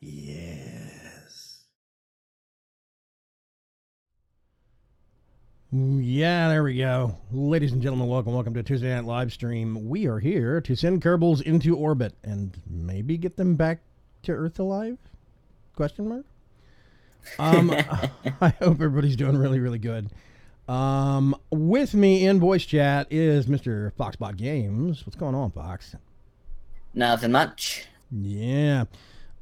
Yes. Yeah, there we go. Ladies and gentlemen, welcome to a Tuesday Night Live Stream. We are here to send Kerbals into orbit and maybe get them back to Earth alive? Question mark? I hope everybody's doing really, really good. With me in voice chat is Mr. Foxbot Games. What's going on, Fox? Nothing much. Yeah.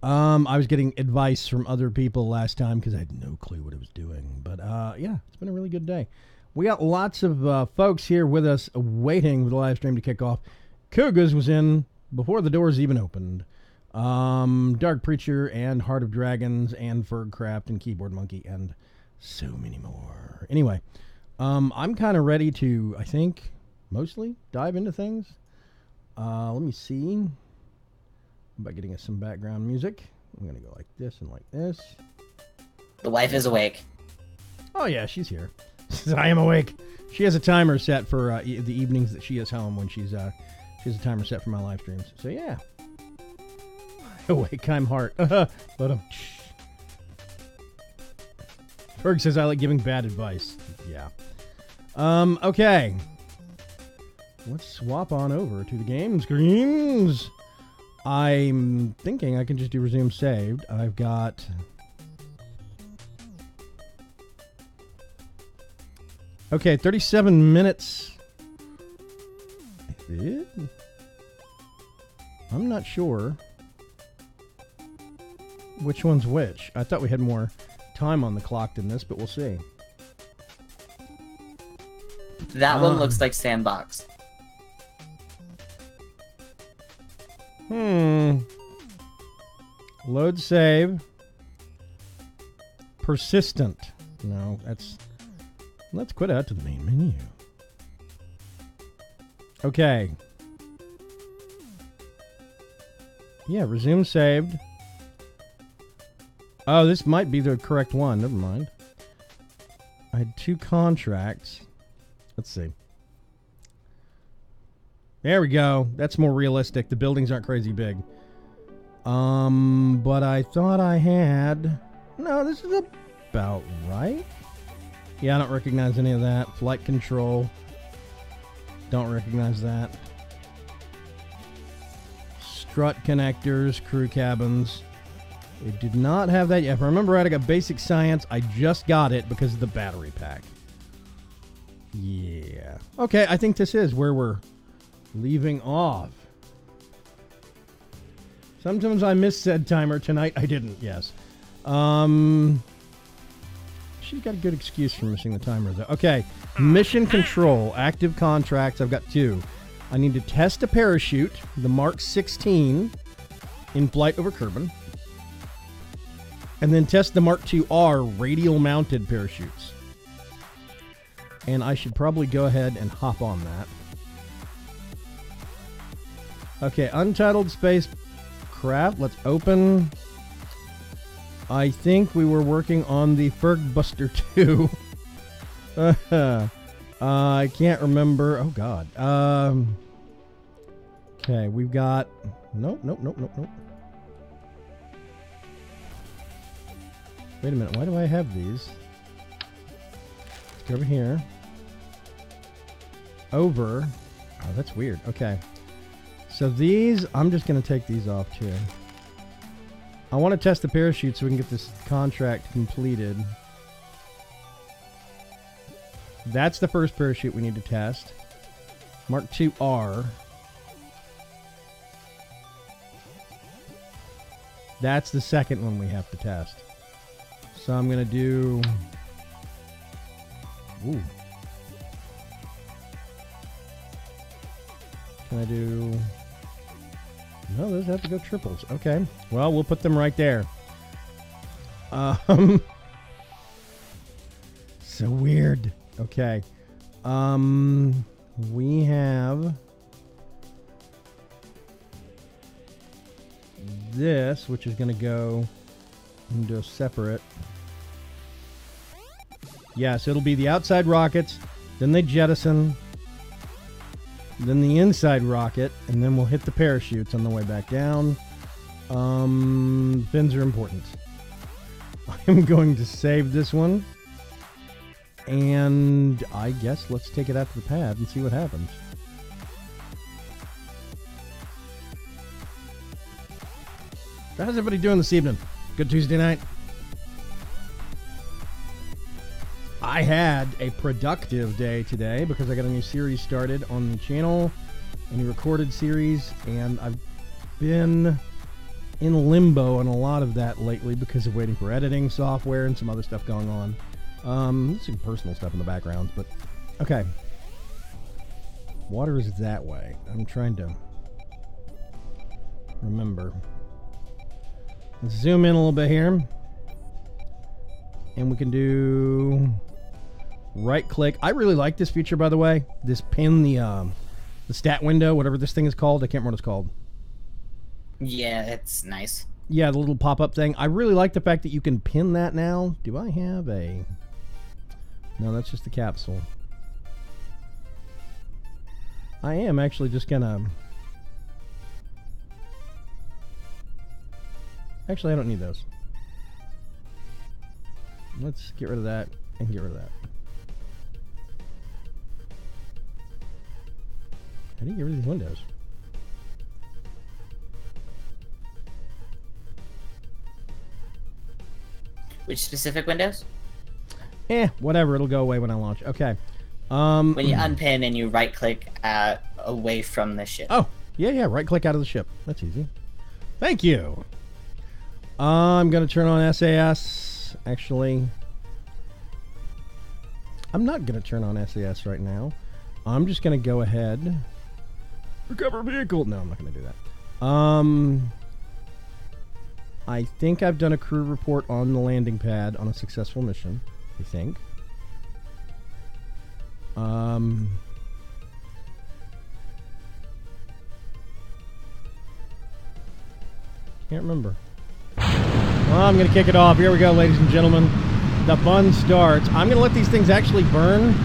I was getting advice from other people last time because I had no clue what I was doing. But yeah, it's been a really good day. We got lots of folks here with us waiting for the live stream to kick off. Kugas was in before the doors even opened. Dark Preacher and Heart of Dragons and Fergcraft and Keyboard Monkey and so many more. Anyway, I'm kind of ready to, I think, mostly dive into things. Let me see. By getting us some background music. I'm going to go like this and like this. The wife is awake. Oh, yeah, she's here. I am awake. She has a timer set for the evenings that she is home when she has a timer set for my live streams. So, yeah. Awake, I'm heart. But, Ferg says I like giving bad advice. Yeah. Okay. Let's swap on over to the game screens. I'm thinking I can just do resume saved. I've got... Okay, 37 minutes. I'm not sure which one's which. I thought we had more time on the clock than this, but we'll see. That one looks like Sandbox. Load save. Persistent. No, that's... Let's quit out to the main menu. Okay. Yeah, resume saved. Oh, this might be the correct one. Never mind. I had 2 contracts. Let's see. There we go. That's more realistic. The buildings aren't crazy big. But I thought I had... No, this is about right. Yeah, I don't recognize any of that. Flight control. Don't recognize that. Strut connectors, crew cabins. It did not have that yet. If I remember right, I got basic science. I just got it because of the battery pack. Yeah. Okay, I think this is where we're leaving off. Sometimes I miss said timer. Tonight I didn't, yes. She's got a good excuse for missing the timer, though. Okay, mission control, active contracts. I've got 2. I need to test a parachute, the Mark 16, in flight over Kerbin. And then test the Mark IIR radial mounted parachutes. And I should probably go ahead and hop on that. Okay, Untitled Spacecraft. Let's open. I think we were working on the Fergbuster 2. I can't remember. Oh, God. Okay, we've got... Nope. Wait a minute. Why do I have these? Let's go over here. Over. Oh, that's weird. Okay. So these, I'm just going to take these off too. I want to test the parachute so we can get this contract completed. That's the first parachute we need to test. Mark IIR. That's the second one we have to test. So I'm going to do... Ooh. Can I do... No, those have to go triples. Okay. Well, we'll put them right there. So weird. Okay. We have this, which is going to go into a separate. Yeah, so it'll be the outside rockets, then they jettison. then the inside rocket, and then we'll hit the parachutes on the way back down. Fins are important. I'm going to save this one. And I guess let's take it out to the pad and see what happens. How's everybody doing this evening? Good Tuesday night? I had a productive day today because I got a new series started on the channel, a new recorded series, and I've been in limbo on a lot of that lately because of waiting for editing software and some other stuff going on. Some personal stuff in the background, but okay. Water is that way. I'm trying to remember. Let's zoom in a little bit here. And we can do right click. I really like this feature, by the way. This pin the stat window, whatever this thing is called. I can't remember what it's called. Yeah, it's nice. Yeah, the little pop-up thing. I really like the fact that you can pin that now. Do I have a... No, that's just the capsule. I am actually just gonna... Actually, I don't need those. Let's get rid of that and get rid of that. How do you get rid of these windows? Which specific windows? Whatever. It'll go away when I launch. Okay. When you unpin and you right-click away from the ship. Oh, yeah. Right-click out of the ship. That's easy. Thank you. I'm going to turn on SAS. Actually, I'm not going to turn on SAS right now. I'm just going to go ahead. Recover vehicle. No, I'm not going to do that. I think I've done a crew report on the landing pad on a successful mission. I think. Can't remember. Well, I'm going to kick it off. Here we go, ladies and gentlemen. The fun starts. I'm going to let these things actually burn.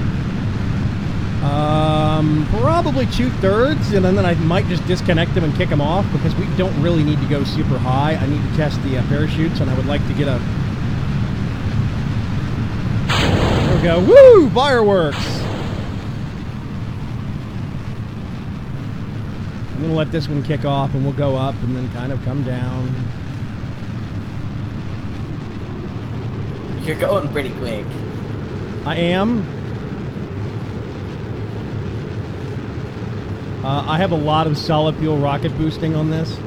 Probably 2/3, and then I might just disconnect them and kick them off because we don't really need to go super high. I need to test the parachutes, and I would like to get a... There we go. Woo! Fireworks! I'm going to let this one kick off, and we'll go up and then kind of come down. You're going pretty quick. I am. I have a lot of solid fuel rocket boosting on this.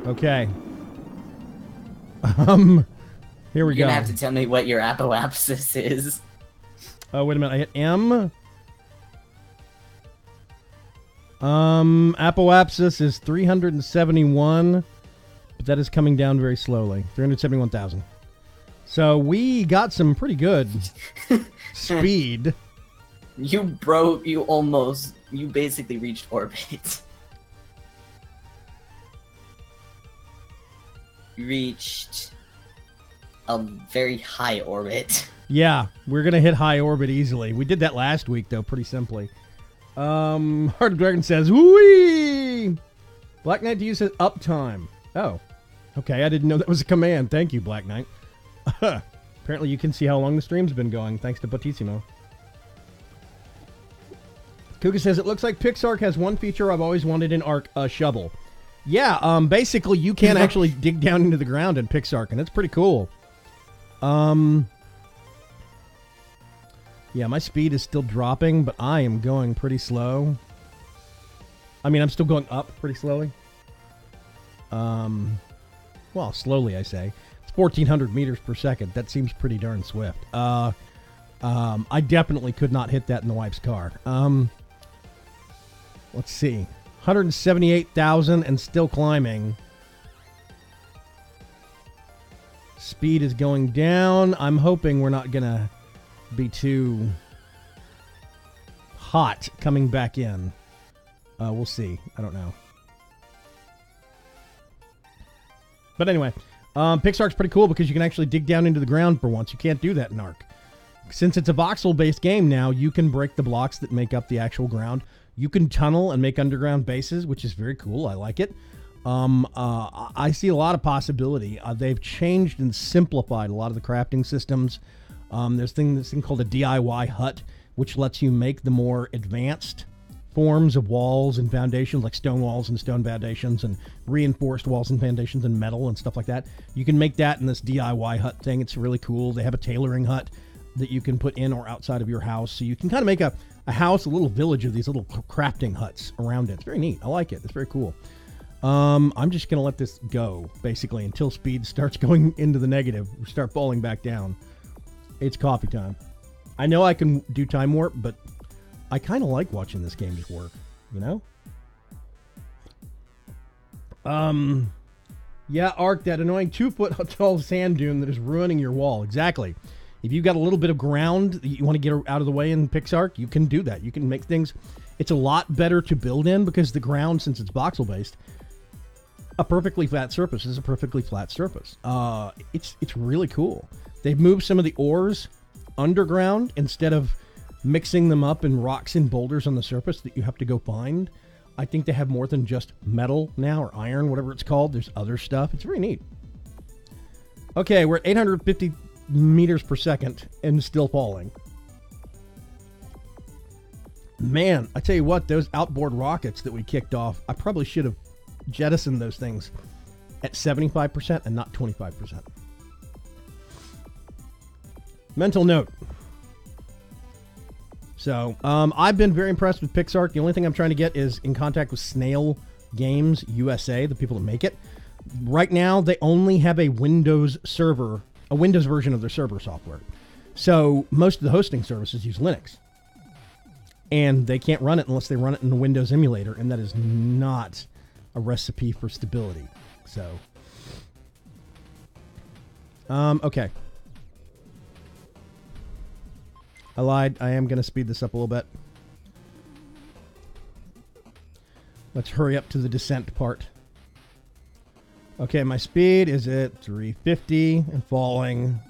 Okay. Here we go. You're gonna have to tell me what your apoapsis is. Oh, wait a minute. I hit M. Apoapsis is 371, but that is coming down very slowly. 371,000. So we got some pretty good speed. You basically reached orbit. You reached a very high orbit. Yeah, we're going to hit high orbit easily. We did that last week, though, pretty simply. Heart of Dragon says, whee! Black Knight to use his uptime. Oh, okay, I didn't know that was a command. Thank you, Black Knight. Apparently you can see how long the stream's been going, thanks to Batissimo. Kuka says, it looks like Pixark has one feature I've always wanted in Ark, a shovel. Yeah, basically you can actually dig down into the ground in Pixark, and it's pretty cool. Yeah, my speed is still dropping, but I am going pretty slow. I mean, I'm still going up pretty slowly. Well, slowly, I say. It's 1,400 meters per second. That seems pretty darn swift. I definitely could not hit that in the wife's car. Let's see. 178,000 and still climbing. Speed is going down. I'm hoping we're not going to be too hot coming back in. We'll see. I don't know. But anyway, Pixark's pretty cool because you can actually dig down into the ground for once. You can't do that in Ark. Since it's a voxel-based game now, you can break the blocks that make up the actual ground. You can tunnel and make underground bases, which is very cool. I like it. I see a lot of possibility. They've changed and simplified a lot of the crafting systems. There's this thing called a DIY hut, which lets you make the more advanced forms of walls and foundations, like stone walls and stone foundations, and reinforced walls and foundations and metal and stuff like that. You can make that in this DIY hut thing. It's really cool. They have a tailoring hut that you can put in or outside of your house. So you can kind of make a house, a little village of these little crafting huts around it. It's very neat. I like it. It's very cool. I'm just going to let this go, basically, until speed starts going into the negative. We start falling back down. It's coffee time. I know I can do time warp, but I kind of like watching this game just work, you know? Yeah, Ark, that annoying 2-foot tall sand dune that is ruining your wall. Exactly. If you've got a little bit of ground that you want to get out of the way in Pixark, you can do that. You can make things... It's a lot better to build in because the ground, since it's voxel-based, a perfectly flat surface is a perfectly flat surface. It's really cool. They've moved some of the ores underground instead of mixing them up in rocks and boulders on the surface that you have to go find. I think they have more than just metal now, or iron, whatever it's called. There's other stuff. It's very neat. Okay, we're at 850 meters per second and still falling. Man, I tell you what, those outboard rockets that we kicked off, I probably should have jettisoned those things at 75% and not 25%. Mental note. So, I've been very impressed with Pixark. The only thing I'm trying to get is in contact with Snail Games USA, the people that make it. Right now, they only have a Windows server, a Windows version of their server software. So, most of the hosting services use Linux. And they can't run it unless they run it in a Windows emulator, and that is not a recipe for stability. So, okay. I lied. I am going to speed this up a little bit. Let's hurry up to the descent part. Okay, my speed is at 350 and falling.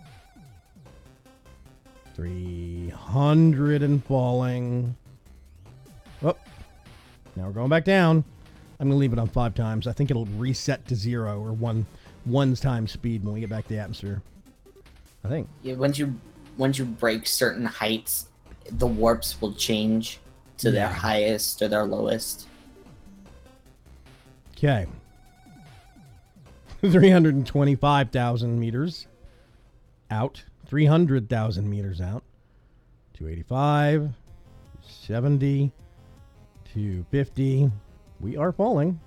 300 and falling. Oh, now we're going back down. I'm going to leave it on 5 times. I think it'll reset to 0 or one times speed when we get back to the atmosphere. I think. Yeah, once you break certain heights, the warps will change to their highest or their lowest. Okay. 325,000 meters out. 300,000 meters out. 285. 70. 250. We are falling.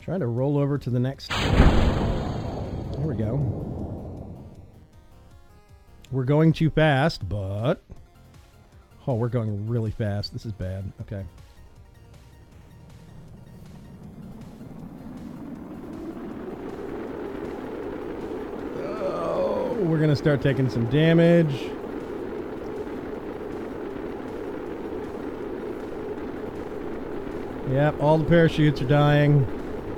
Trying to roll over to the next. There we go. We're going too fast, but... Oh, we're going really fast. This is bad. Okay. Oh, we're going to start taking some damage. Yep, all the parachutes are dying.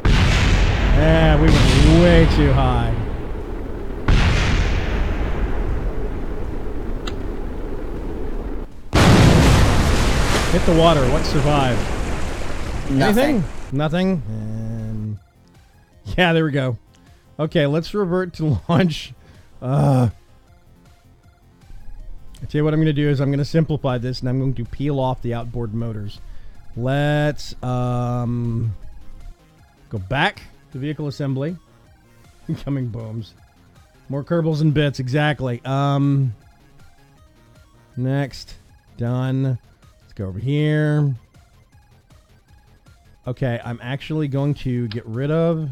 Yeah, we went way too high. Hit the water. What survived? Nothing. Anything? Nothing? And yeah, there we go. Okay, let's revert to launch. I tell you what I'm going to do is I'm going to simplify this, and I'm going to peel off the outboard motors. Let's go back to vehicle assembly. Incoming booms. More Kerbals and bits, exactly. Next. Done. Let's go over here. Okay, I'm actually going to get rid of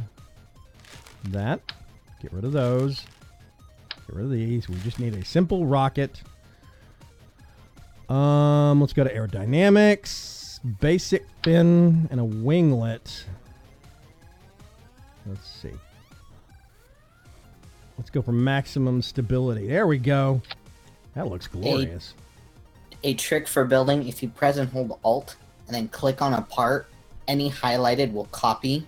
that. Get rid of those. Get rid of these. We just need a simple rocket. Let's go to aerodynamics. Basic fin and a winglet. Let's see. Let's go for maximum stability. There we go. That looks glorious. A trick for building, if you press and hold Alt and then click on a part. Any highlighted will copy.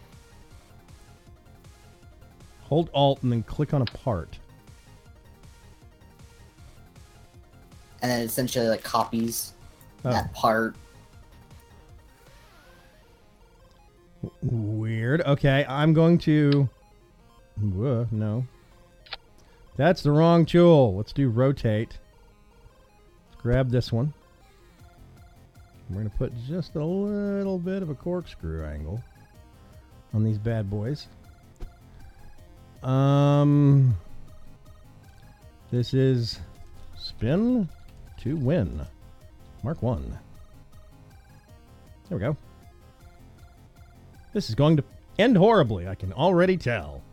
Hold Alt and then click on a part. And then essentially like copies that part. Weird. Okay, I'm going to... no. That's the wrong tool. Let's do rotate. Let's grab this one. We're going to put just a little bit of a corkscrew angle on these bad boys. This is spin to win. Mark 1. There we go. This is going to end horribly, I can already tell.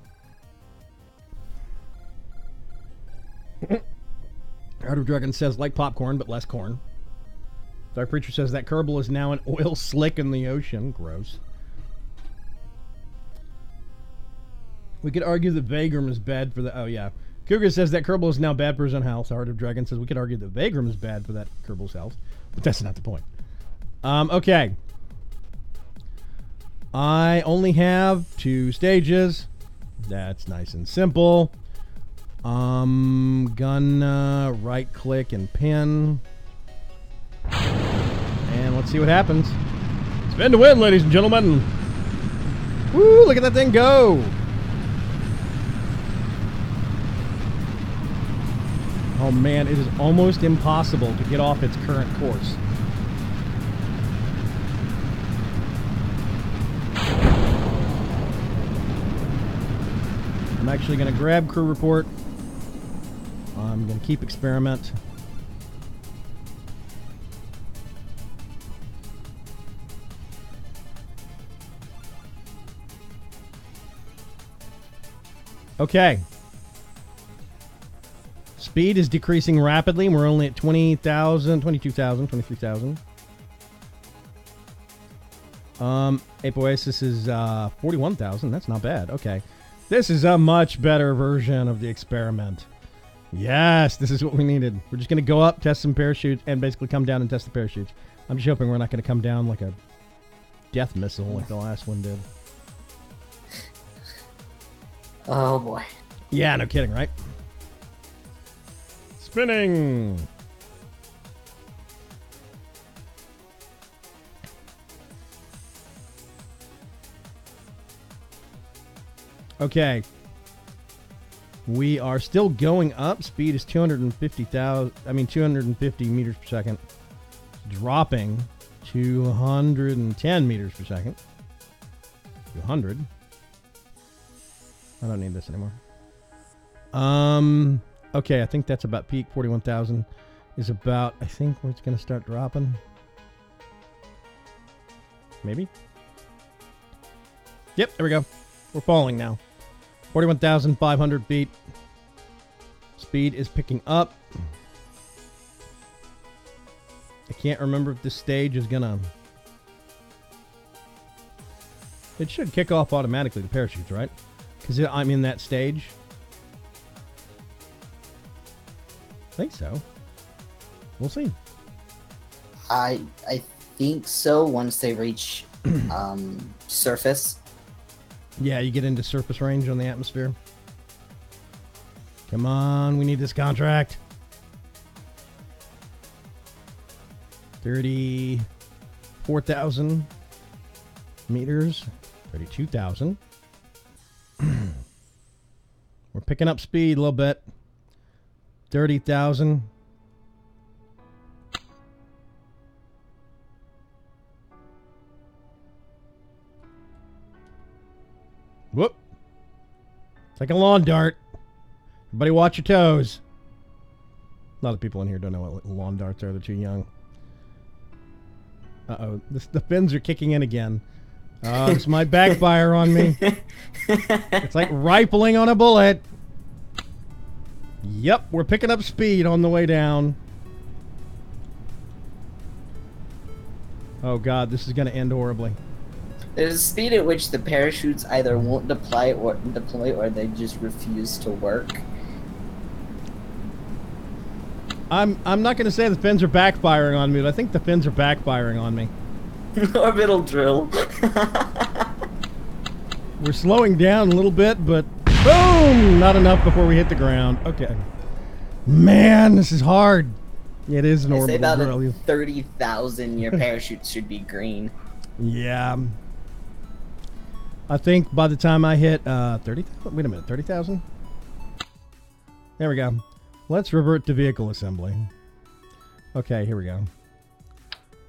Heart of Dragon says, like popcorn, but less corn. Dark Preacher says that Kerbal is now an oil slick in the ocean. Gross. We could argue that Vaygrim is bad for the... Oh, yeah. Cougar says that Kerbal is now bad for his own health. Heart of Dragon says we could argue that Vaygrim is bad for that Kerbal's health. But that's not the point. Okay. I only have 2 stages. That's nice and simple. Gonna right click and pin. And let's see what happens. Spin to win, ladies and gentlemen. Woo, look at that thing go. Oh man, it is almost impossible to get off its current course. I'm actually going to grab crew report. I'm going to keep experiment. Okay. Speed is decreasing rapidly. We're only at 20,000, 22,000, 23,000. Ape Oasis is 41,000. That's not bad. Okay. This is a much better version of the experiment. Yes, this is what we needed. We're just going to go up, test some parachutes, and basically come down and test the parachutes. I'm just hoping we're not going to come down like a death missile like the last one did. Oh, boy. Yeah, no kidding, right? Spinning! Okay. We are still going up. Speed is 250 meters per second. Dropping 210 meters per second. 200. I don't need this anymore. Okay, I think that's about peak. 41,000 is about, I think, where it's going to start dropping. Maybe? Yep, there we go. We're falling now. 41,500 feet. Speed is picking up. I can't remember if this stage is gonna... It should kick off automatically, the parachutes, right? Because I'm in that stage. I think so. We'll see. I think so once they reach surface. Yeah, you get into surface range on the atmosphere. Come on, we need this contract. 34,000 meters. 32,000. We're picking up speed a little bit. 30,000. Whoop. It's like a lawn dart. Everybody watch your toes. A lot of people in here don't know what lawn darts are. They're too young. Uh-oh. The fins are kicking in again. This might backfire on me. It's like rifling on a bullet. Yep, we're picking up speed on the way down. Oh god, this is going to end horribly. There's a speed at which the parachutes either won't deploy or they just refuse to work. I'm not going to say the fins are backfiring on me, but I think the fins are backfiring on me. Orbital drill. We're slowing down a little bit, but boom! Not enough before we hit the ground. Okay. Man, this is hard. It is an I say orbital about drill. 30,000, your parachute should be green. Yeah. I think by the time I hit 30,000, wait a minute, 30,000? There we go. Let's revert to vehicle assembly. Okay, here we go.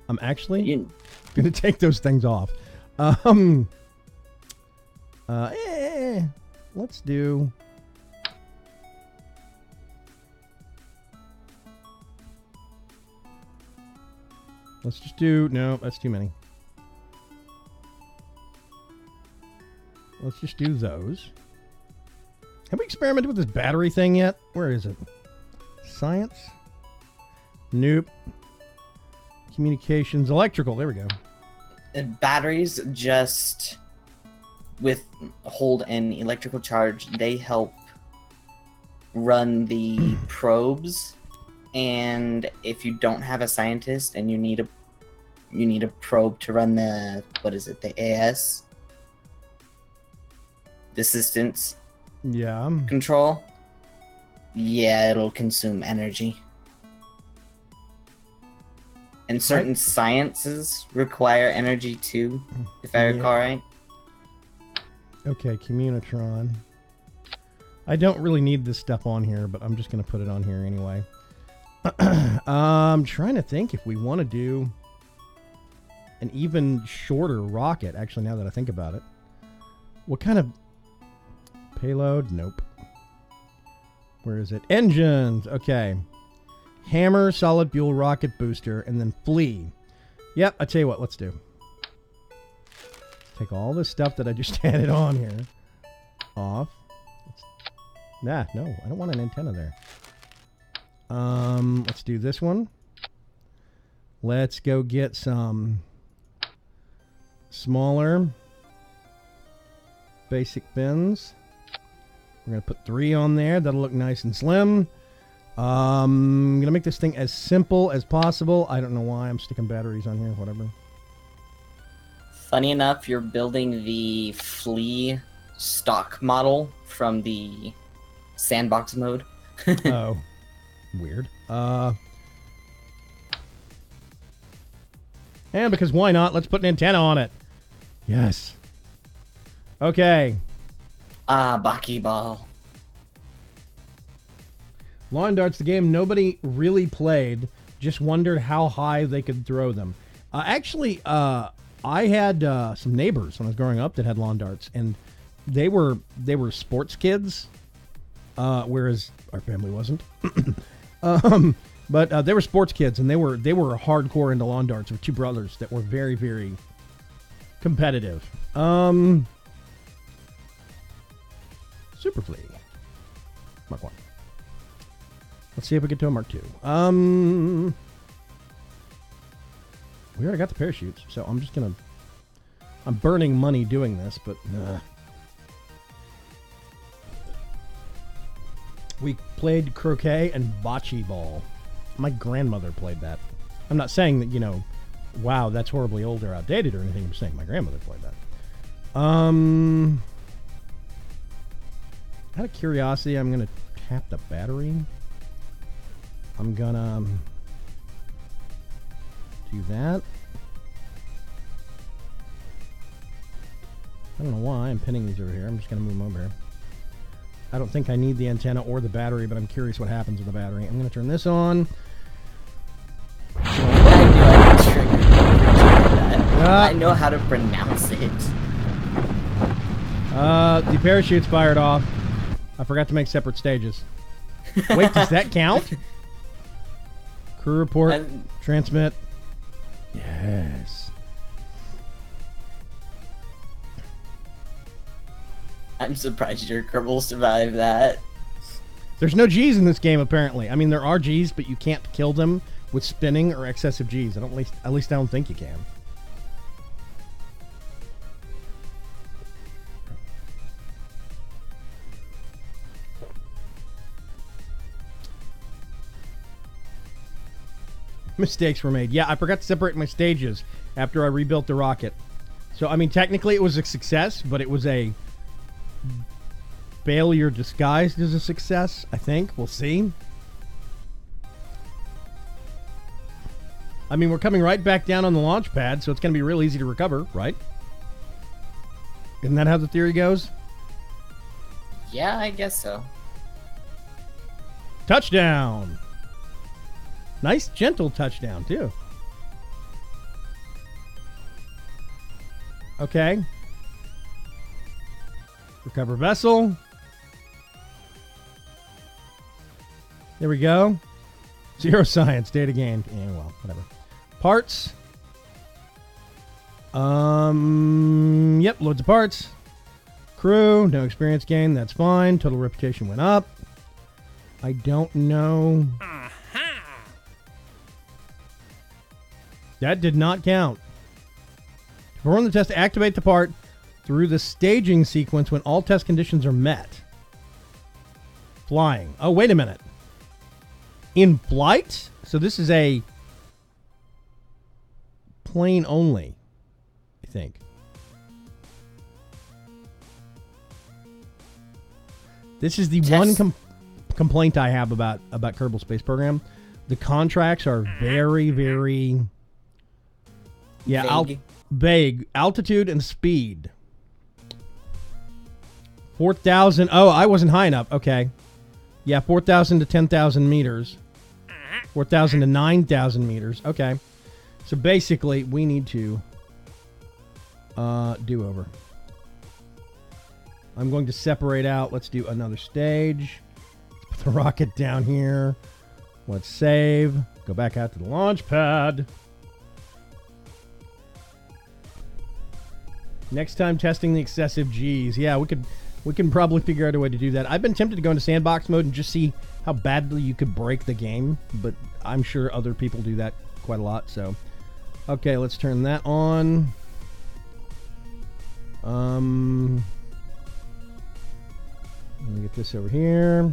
I'm actually going to take those things off. Let's do... Let's just do... No, that's too many. Let's just do those. Have we experimented with this battery thing yet? Where is it? Science? Nope. Communications, electrical. There we go. Batteries just hold an electrical charge. They help run the probes, and if you don't have a scientist and you need a probe to run the the AS, the assistance control. Yeah, it'll consume energy. And certain sciences require energy too, if I recall right. Okay, Communitron. I don't really need this stuff on here, but I'm just going to put it on here anyway. I'm trying to think if we want to do an even shorter rocket, actually, now that I think about it. What kind of payload? Nope. Where is it? Engines! Okay. Hammer, solid fuel, rocket booster, and then flee. Yep, I tell you what, let's do. Take all this stuff that I just added on here off. No, I don't want an antenna there. Let's do this one. Let's go get some smaller basic fins. We're going to put 3 on there. That'll look nice and slim. I'm going to make this thing as simple as possible. I don't know why I'm sticking batteries on here. Whatever. Funny enough, you're building the Flea stock model from the sandbox mode. Oh. Weird. And because why not? Let's put an antenna on it. Yes. Okay. Baki ball. Lawn darts, the game nobody really played, just wondered how high they could throw them. Actually, I had some neighbors when I was growing up that had lawn darts, and they were sports kids, whereas our family wasn't. But they were sports kids, and they were hardcore into lawn darts with 2 brothers that were very, very competitive. Super Flea. Mark 1. Let's see if we get to a Mark 2. We already got the parachutes, so I'm just gonna... I'm burning money doing this, but... We played croquet and bocce ball. My grandmother played that. I'm not saying that, wow, that's horribly old or outdated or anything. I'm saying my grandmother played that. Out of curiosity, I'm going to tap the battery. I'm going to do that. I don't know why I'm pinning these over here. I'm just going to move them over here. I don't think I need the antenna or the battery, but I'm curious what happens with the battery. I'm going to turn this on. I know how to pronounce it. The parachute's fired off. I forgot to make separate stages. Wait, does that count? Crew report. Transmit. Yes. I'm surprised your Kerbal survived that. There's no G's in this game, apparently. I mean, there are G's, but you can't kill them with spinning or excessive G's. At least I don't think you can. Mistakes were made. Yeah, I forgot to separate my stages after I rebuilt the rocket. So, I mean, technically it was a success, but it was a failure disguised as a success, I think. We'll see. I mean, we're coming right back down on the launch pad, so it's going to be real easy to recover, right? Isn't that how the theory goes? Yeah, I guess so. Touchdown! Nice, gentle touchdown, too. Okay. Recover vessel. There we go. 0 science, data gained. Yeah, well, whatever. Parts. Yep, loads of parts. Crew, no experience gain, that's fine. Total reputation went up. I don't know. That did not count. To perform the test, activate the part through the staging sequence when all test conditions are met. Flying. Oh, wait a minute. In flight? So this is a plane only, I think. This is the one complaint I have about Kerbal Space Program. The contracts are very, very... Yeah, vague. Altitude and speed. 4,000. Oh, I wasn't high enough. Okay. Yeah, 4,000 to 10,000 meters. 4,000 to 9,000 meters. Okay. So basically, we need to do over. I'm going to separate out. Let's do another stage. Let's put the rocket down here. Let's save. Go back out to the launch pad. Next time testing the excessive G's. Yeah, we can probably figure out a way to do that. I've been tempted to go into sandbox mode and just see how badly you could break the game, but I'm sure other people do that quite a lot, so. Okay, let's turn that on. Let me get this over here.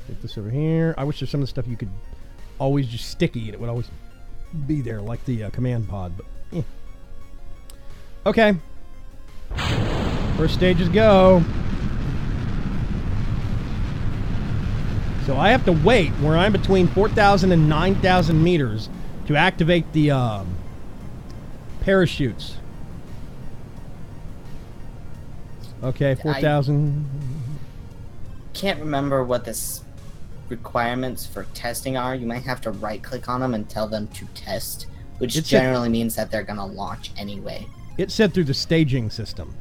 Get this over here. I wish there's some of the stuff you could always just sticky and it would always be there, like the command pod, but okay. First stages go. So I have to wait where I'm between 4,000 and 9,000 meters to activate the parachutes. Okay, 4,000. Can't remember what this requirements for testing are. You might have to right-click on them and tell them to test, which generally means that they're going to launch anyway. It said through the staging system.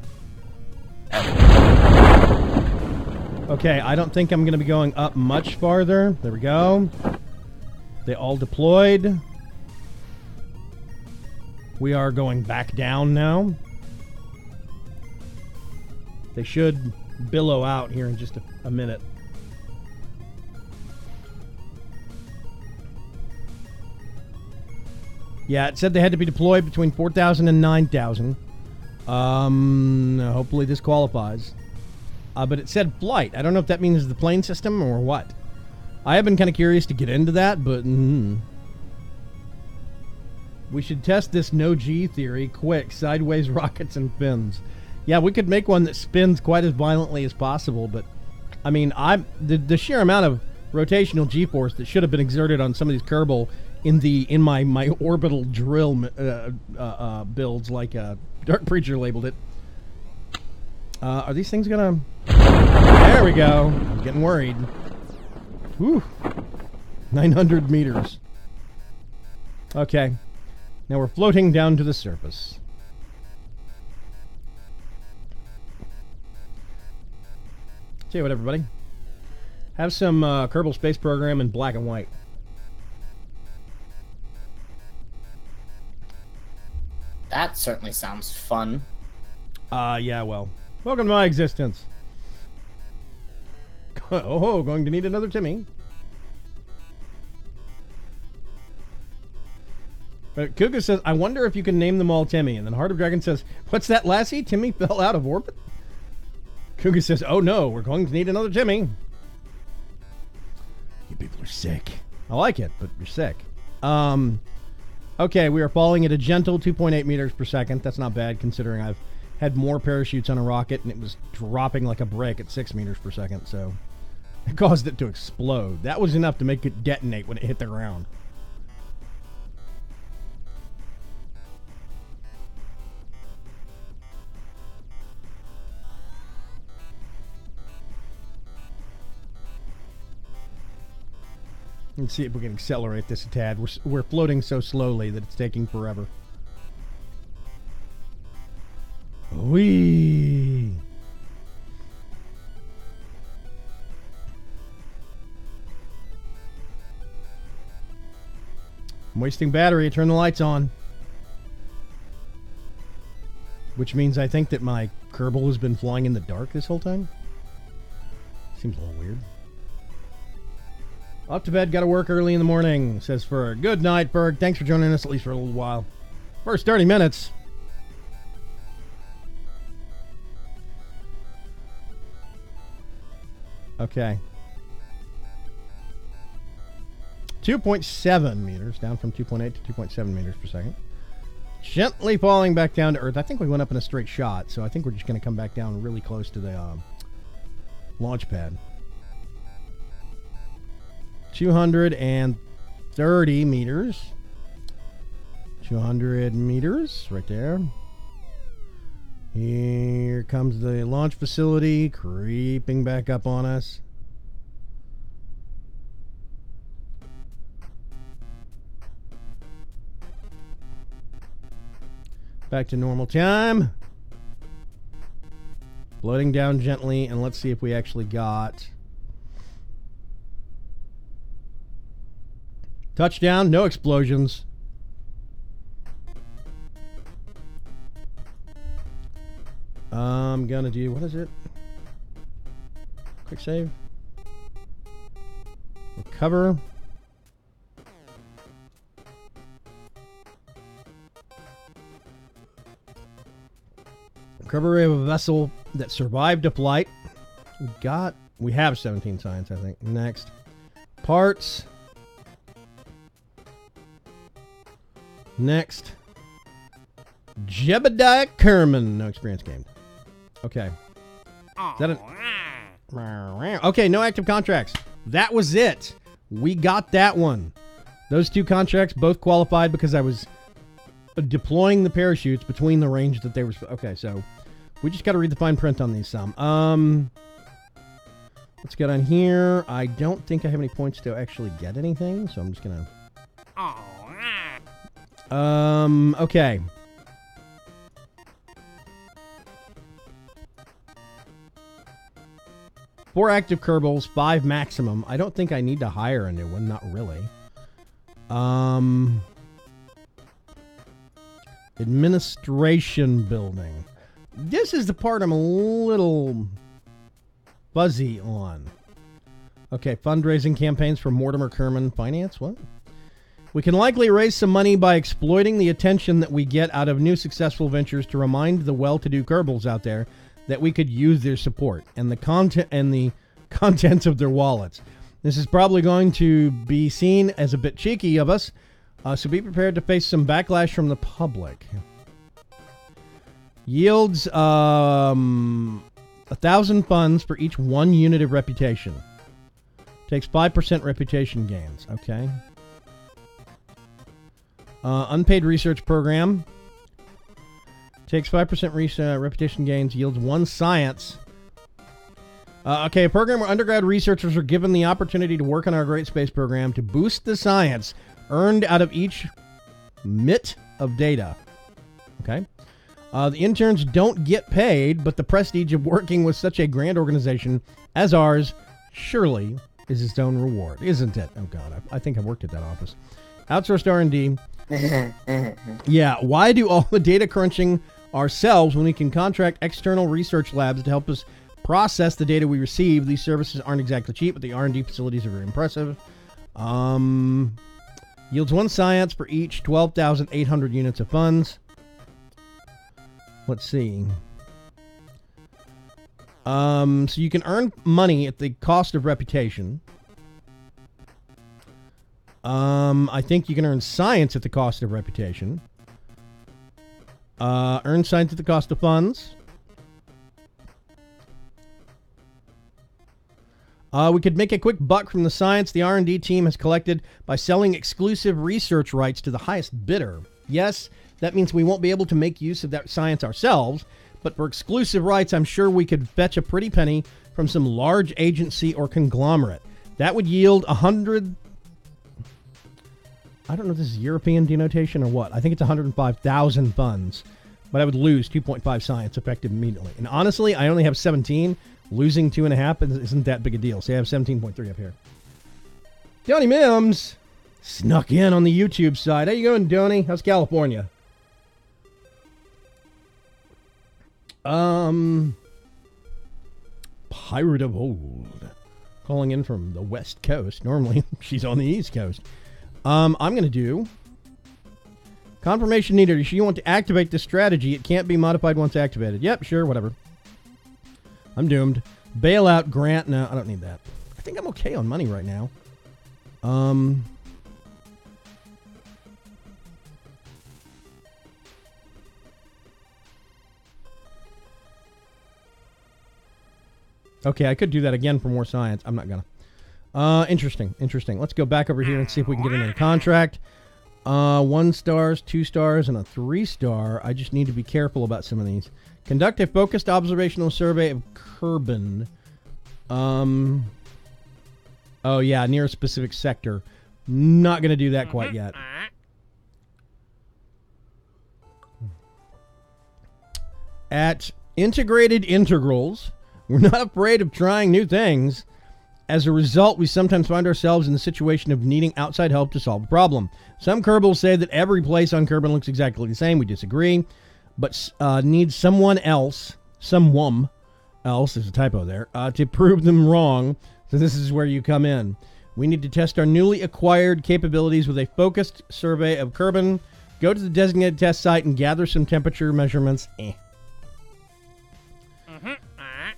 Okay, I don't think I'm going to be going up much farther. There we go. They all deployed. We are going back down now. They should billow out here in just a minute. Yeah, it said they had to be deployed between 4,000 and 9,000. Hopefully this qualifies. But it said flight. I don't know if that means the plane system or what. I have been kind of curious to get into that, but... We should test this no-G theory quick. Sideways rockets and fins. Yeah, we could make one that spins quite as violently as possible, but... I mean, the sheer amount of rotational G-force that should have been exerted on some of these Kerbal in my orbital drill builds, like Dark Preacher labeled it. Are these things gonna... There we go. I'm getting worried. Whew. 900 meters. Okay. Now we're floating down to the surface. Tell you what, everybody. Have some Kerbal Space Program in black and white. That certainly sounds fun. Yeah, well. Welcome to my existence. Oh, going to need another Timmy. But Kuga says, I wonder if you can name them all Timmy. And then Heart of Dragon says, what's that, Lassie? Timmy fell out of orbit? Kuga says, oh no, we're going to need another Timmy. people are sick. I like it, but you're sick. Okay, we are falling at a gentle 2.8 meters per second. That's not bad considering I've had more parachutes on a rocket and it was dropping like a brick at 6 meters per second, so it caused it to explode. That was enough to make it detonate when it hit the ground. Let's see if we can accelerate this a tad. We're floating so slowly that it's taking forever. Whee! I'm wasting battery. Turn the lights on. Which means I think that my Kerbal has been flying in the dark this whole time. Seems a little weird. Up to bed, gotta work early in the morning, says Ferg. Good night, Ferg. Thanks for joining us, at least for a little while. First 30 minutes. Okay. 2.7 meters, down from 2.8 to 2.7 meters per second. Gently falling back down to Earth. I think we went up in a straight shot, so I think we're just going to come back down really close to the launch pad. 230 meters. 200 meters, right there. Here comes the launch facility, creeping back up on us. Back to normal time. Floating down gently, and let's see if we actually got... touchdown, no explosions. I'm gonna do, what is it? Quick save. Recover. Recovery of a vessel that survived a flight. We have 17 science, I think. Next. Parts. Next. Jebediah Kerman. No experience gained. Okay. Is that okay, no active contracts. That was it. We got that one. Those two contracts both qualified because I was deploying the parachutes between the range that they were... Okay, so we just got to read the fine print on these some. Let's get on here. I don't think I have any points to actually get anything, so I'm just going to... okay. Four active Kerbals, 5 maximum. I don't think I need to hire a new one, not really. Administration building. This is the part I'm a little fuzzy on. Okay, fundraising campaigns for Mortimer Kerman Finance. What? We can likely raise some money by exploiting the attention that we get out of new successful ventures to remind the well-to-do Kerbals out there that we could use their support and the contents of their wallets. This is probably going to be seen as a bit cheeky of us, so be prepared to face some backlash from the public. Yields 1,000 funds for each 1 unit of reputation. Takes 5% reputation gains. Okay. Unpaid research program. Takes 5% reputation gains. Yields 1 science. Okay, a program where undergrad researchers are given the opportunity to work on our great space program to boost the science earned out of each MIT of data. Okay. The interns don't get paid, but the prestige of working with such a grand organization as ours surely is its own reward, isn't it? Oh, God, I think I've worked at that office. Outsourced R&D. Yeah, why do all the data crunching ourselves when we can contract external research labs to help us process the data we receive? These services aren't exactly cheap, but the R&D facilities are very impressive. Yields 1 science for each 12,800 units of funds. Let's see. So you can earn money at the cost of reputation. I think you can earn science at the cost of reputation. Earn science at the cost of funds. We could make a quick buck from the science the R&D team has collected by selling exclusive research rights to the highest bidder. Yes, that means we won't be able to make use of that science ourselves, but for exclusive rights, I'm sure we could fetch a pretty penny from some large agency or conglomerate. That would yield 100... I don't know if this is European denotation or what. I think it's 105,000 funds, but I would lose 2.5 science effective immediately. And honestly, I only have 17. Losing 2.5 isn't that big a deal. So I have 17.3 up here. Donnie Mims snuck in on the YouTube side. How you going, Donnie? How's California? Pirate of Old. Calling in from the West Coast. Normally, she's on the East Coast. I'm going to do... Confirmation needed. You want to activate this strategy. It can't be modified once activated. Yep, sure, whatever. I'm doomed. Bailout grant. No, I don't need that. I think I'm okay on money right now. Okay, I could do that again for more science. I'm not gonna. Interesting. Let's go back over here and see if we can get into the contract. 1 stars, 2 stars, and a 3-star. I just need to be careful about some of these. Conduct a focused observational survey of Kerbin. Oh, yeah, near a specific sector. Not going to do that quite yet. At Integrated Integrals, we're not afraid of trying new things. As a result, we sometimes find ourselves in the situation of needing outside help to solve a problem. Some Kerbals say that every place on Kerbin looks exactly the same. We disagree. But need someone else, there's a typo there, to prove them wrong. So this is where you come in. We need to test our newly acquired capabilities with a focused survey of Kerbin. Go to the designated test site and gather some temperature measurements.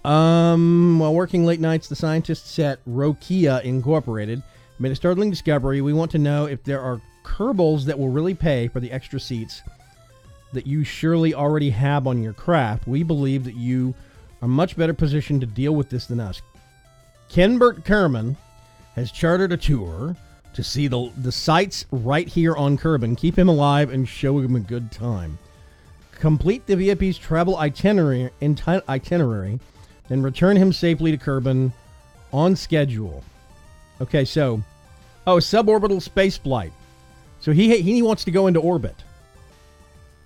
While working late nights, the scientists at Rokia Incorporated made a startling discovery. We want to know if there are Kerbals that will really pay for the extra seats that you surely already have on your craft. We believe that you are much better positioned to deal with this than us. Kenbert Kerman has chartered a tour to see the sights right here on Kerbin. Keep him alive and show him a good time. Complete the VIP's travel itinerary, then return him safely to Kerbin on schedule. Okay, so... suborbital space flight. So he wants to go into orbit.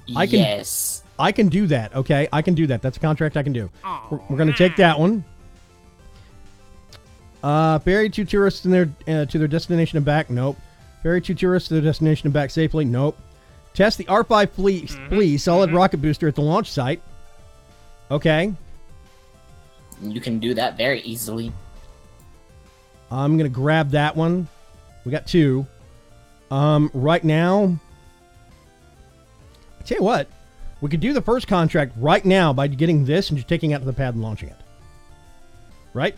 Yes. I can do that, okay? I can do that. That's a contract I can do. We're going to take that one. Ferry 2 tourists to their destination and back. Nope. Ferry 2 tourists to their destination and back safely. Nope. Test the R5 Flea solid rocket booster at the launch site. Okay. You can do that very easily. I'm going to grab that one. We got 2. Right now... I tell you what, we could do the first contract right now by getting this and just taking it out to the pad and launching it. Right?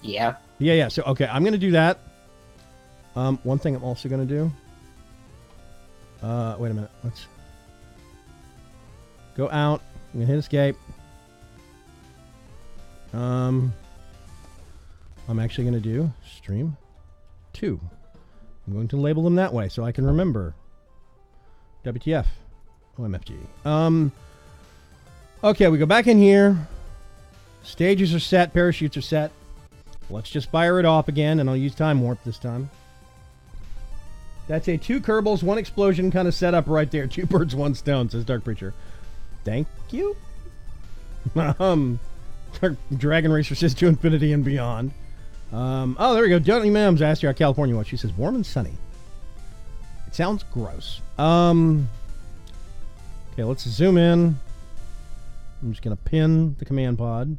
Yeah. Yeah. So, okay, I'm going to do that. One thing I'm also going to do. Wait a minute. Let's go out. I'm going to hit escape. I'm actually going to do stream 2. I'm going to label them that way so I can remember. WTF. OMFG. Okay, we go back in here. Stages are set. Parachutes are set. Let's just fire it off again, and I'll use Time Warp this time. That's a 2 Kerbals, 1 explosion kind of setup right there. 2 birds, 1 stone, says Dark Preacher. Thank you. Dragon Racer says to infinity and beyond. Oh, there we go. Donnie Mims asked you how California was. She says warm and sunny. It sounds gross. Okay, let's zoom in. I'm just going to pin the command pod.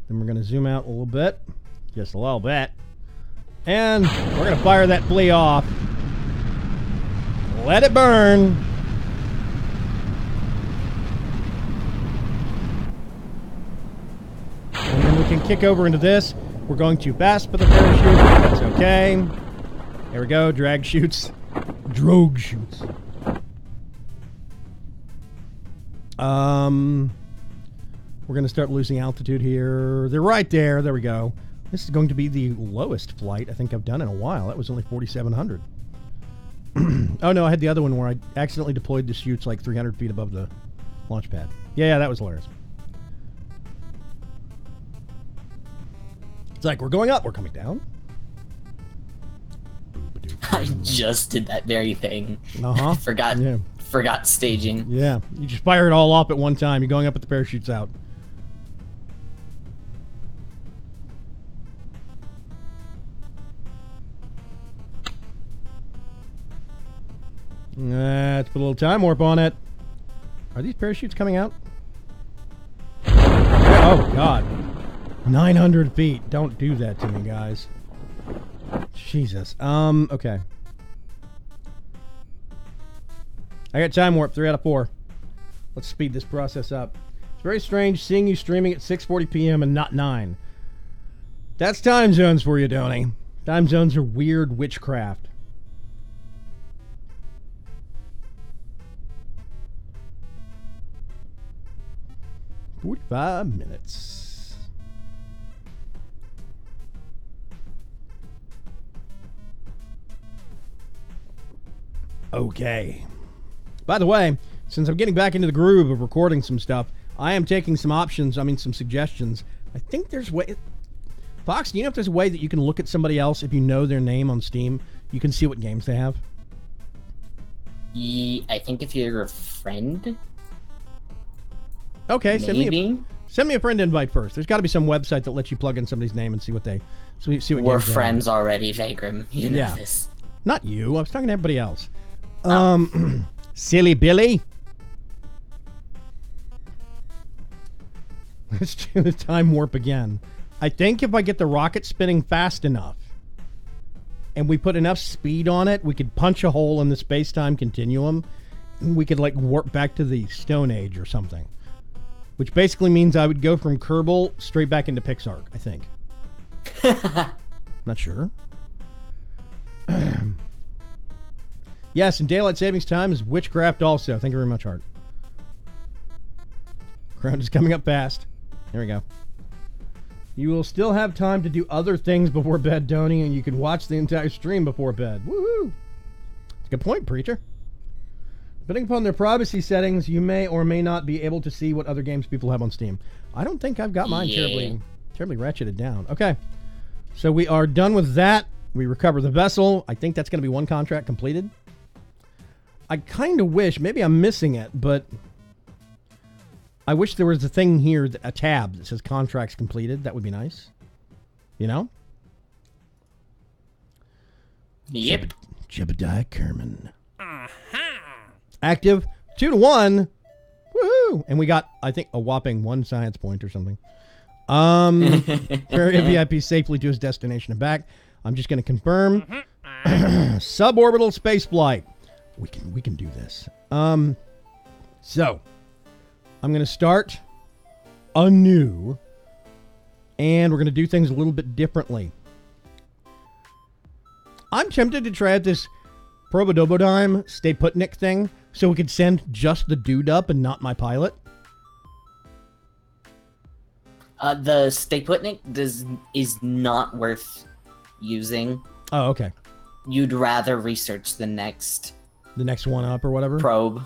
Then we're going to zoom out a little bit. Just a little bit. And we're going to fire that flea off. Let it burn. And then we can kick over into this. We're going too fast for the parachute. That's okay. There we go. Drag chutes. Drogue chutes. We're going to start losing altitude here. They're right there. There we go. This is going to be the lowest flight I think I've done in a while. That was only 4,700. Oh, no, I had the other one where I accidentally deployed the chutes like 300 feet above the launch pad. Yeah, that was hilarious. It's like, we're going up, we're coming down. I just did that very thing. Uh-huh. Forgot staging. Yeah, you just fire it all up at one time. You're going up with the parachutes out. Let's put a little time warp on it. Are these parachutes coming out? Oh, God. 900 feet. Don't do that to me, guys. Jesus. Okay. I got time warp, 3 out of 4. Let's speed this process up. It's very strange seeing you streaming at 6:40 p.m. and not 9. That's time zones for you, Donnie. Time zones are weird witchcraft. "45 minutes. Okay. By the way, since I'm getting back into the groove of recording some stuff, I am taking some options, some suggestions. I think there's way... Fox, do you know if there's a way that you can look at somebody else if you know their name on Steam? You can see what games they have? I think if you're a friend... Okay, maybe? send me a friend invite first. There's got to be some website that lets you plug in somebody's name and see what they... See what We're games they friends have. already, Vaygrim. You know this. Not you. I was talking to everybody else. Silly Billy. Let's do the time warp again. I think if I get the rocket spinning fast enough and we put enough speed on it, we could punch a hole in the space-time continuum and we could like warp back to the Stone Age or something. Which basically means I would go from Kerbal straight back into Pixark, I think. Not sure. Yes, and daylight savings time is witchcraft also. Thank you very much, Art. Ground is coming up fast. There we go. You will still have time to do other things before bed, Donnie, and you can watch the entire stream before bed. Woohoo! It's a good point, Preacher. Depending upon their privacy settings, you may or may not be able to see what other games people have on Steam. I don't think I've got mine terribly ratcheted down. Okay. So we are done with that. We recover the vessel. I think that's going to be one contract completed. I kind of wish, maybe I'm missing it, but I wish there was a thing here, a tab that says contracts completed. That would be nice. You know? Yep. Jebediah Kerman. Active 2-1. Woohoo! And we got, I think, a whopping 1 science point or something. Carry a VIP safely to his destination and back. I'm just going to confirm. Suborbital space flight. We can do this. So I'm going to start anew, and we're going to do things a little bit differently. I'm tempted to try out this Probodobodime Stay Putnik thing, so we could send just the dude up and not my pilot. The Stay Putnik is not worth using. Oh, okay. You'd rather research the next one up or whatever? probe.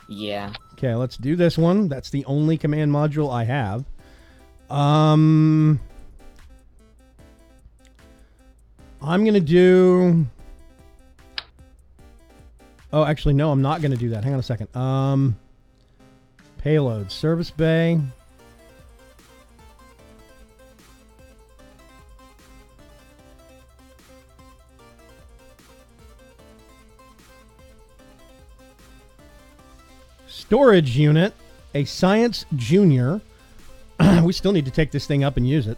Yeah. Okay, let's do this one. That's the only command module I have. I'm going to do... Oh, actually, no, I'm not going to do that. Hang on a second. Payload. Service bay. Storage unit. A Science Junior. We still need to take this thing up and use it.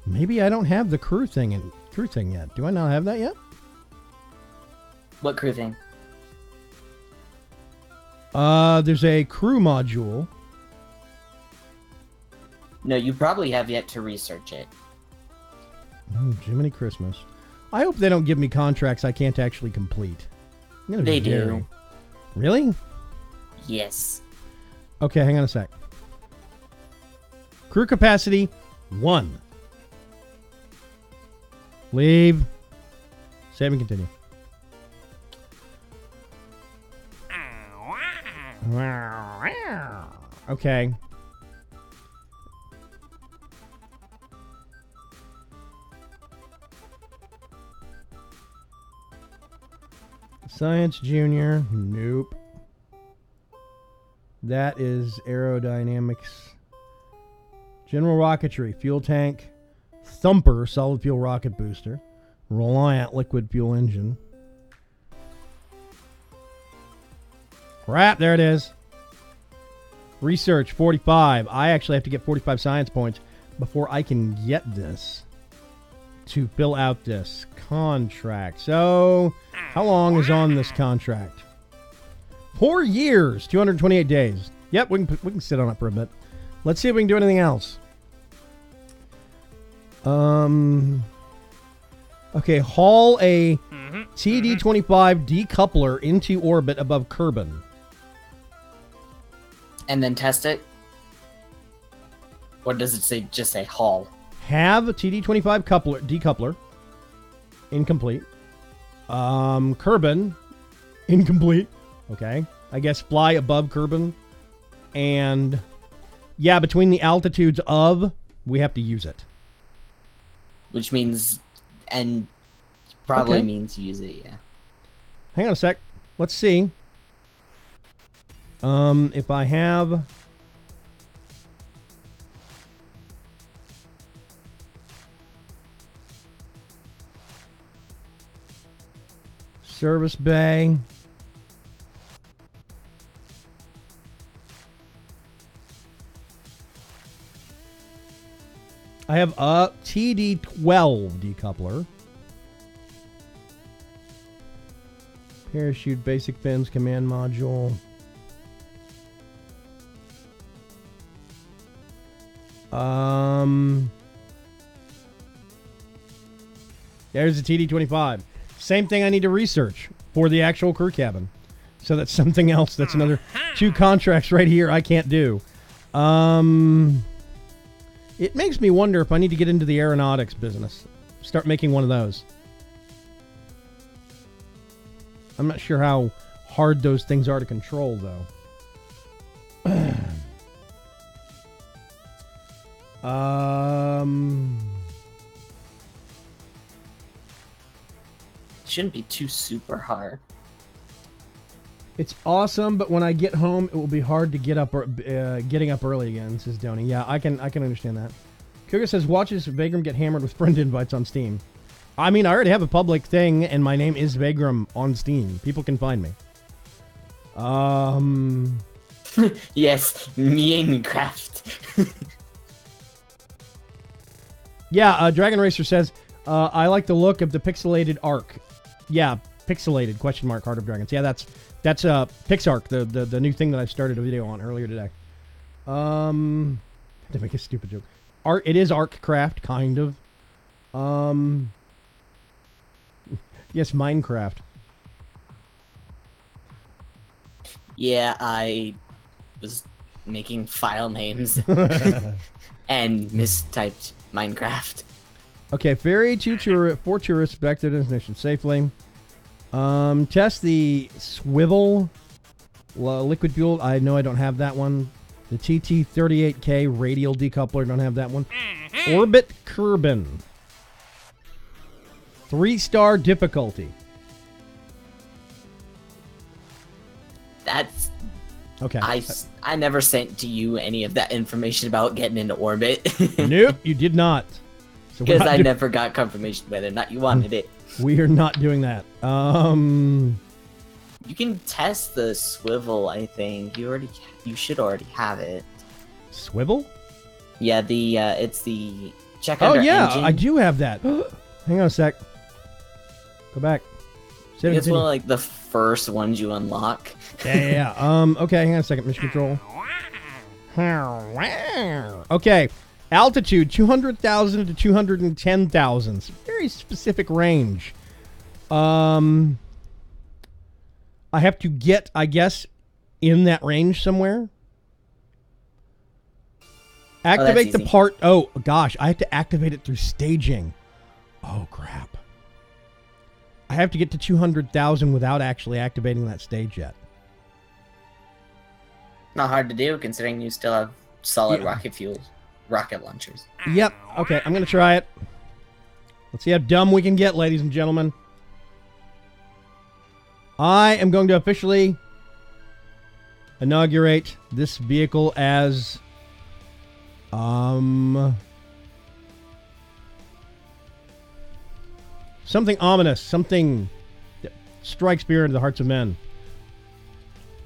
Maybe I don't have the crew thing yet. Do I not have that yet? What crew thing? There's a crew module. No, you probably have yet to research it. Oh, Jiminy Christmas. I hope they don't give me contracts I can't actually complete. They do. Really? Yes. Okay, hang on a sec. Crew capacity, 1. Leave. Save and continue. Okay. Science Junior. Nope. That is aerodynamics. General rocketry. Fuel tank. Thumper. Solid fuel rocket booster. Reliant liquid fuel engine. Crap, there it is. Research 45. I actually have to get 45 science points before I can get this to fill out this contract. So, how long is on this contract? 4 years, 228 days. Yep, we can sit on it for a bit. Let's see if we can do anything else. Okay, haul a TD-25 decoupler into orbit above Kerbin. And then test it? Or does it say just say haul? Have a TD-25 decoupler. Incomplete. Kerbin. Incomplete. Okay. I guess fly above Kerbin. And yeah, between the altitudes of, we have to use it. Which means, and probably means use it, yeah. Hang on a sec. Let's see. If I have... Service bay. I have a TD-12 decoupler. Parachute, basic fins, command module. There's the TD-25. Same thing I need to research for the actual crew cabin. So that's something else. That's another 2 contracts right here I can't do. It makes me wonder if I need to get into the aeronautics business. Start making one of those. I'm not sure how hard those things are to control, though. Shouldn't be too super hard. It's awesome, but when I get home, it will be hard to get up or getting up early again, says Donnie. Yeah, I can understand that. Cougar says, watches Vaygrim get hammered with friend invites on Steam. I mean, I already have a public thing, and my name is Vaygrim on Steam. People can find me. Yes, Minecraft. Yeah, Dragon Racer says, I like the look of the pixelated arc. Yeah, pixelated, question mark, Heart of Dragons. Yeah, that's PixArc, the new thing that I started a video on earlier today. To make a stupid joke. It is ArcCraft, kind of. Yes, Minecraft. Yeah, I was making file names and mistyped Minecraft. Okay, ferry for tourists back to the destination safely. Test the swivel liquid fuel. I know I don't have that one. The TT-38K radial decoupler, don't have that one. Orbit Kerbin. 3-star difficulty. That's... Okay. I never sent to you any of that information about getting into orbit. Nope, you did not. So because I never got confirmation whether or not you wanted it. We are not doing that. You can test the swivel, I think. You should already have it. Swivel? Yeah, it's the check under engine. I do have that. Hang on a sec. Go back. It's one of like the first ones you unlock. Yeah. Okay, hang on a second. Mission control. Okay. Altitude 200,000 to 210,000. It's a very specific range. I have to get, I guess, in that range somewhere. Activate the part. Oh, gosh. I have to activate it through staging. Oh, crap. I have to get to 200,000 without actually activating that stage yet. Not hard to do, considering you still have solid rocket fuel, rocket launchers. Yep. Okay, I'm going to try it. Let's see how dumb we can get, ladies and gentlemen. I am going to officially inaugurate this vehicle as something ominous, something that strikes fear into the hearts of men.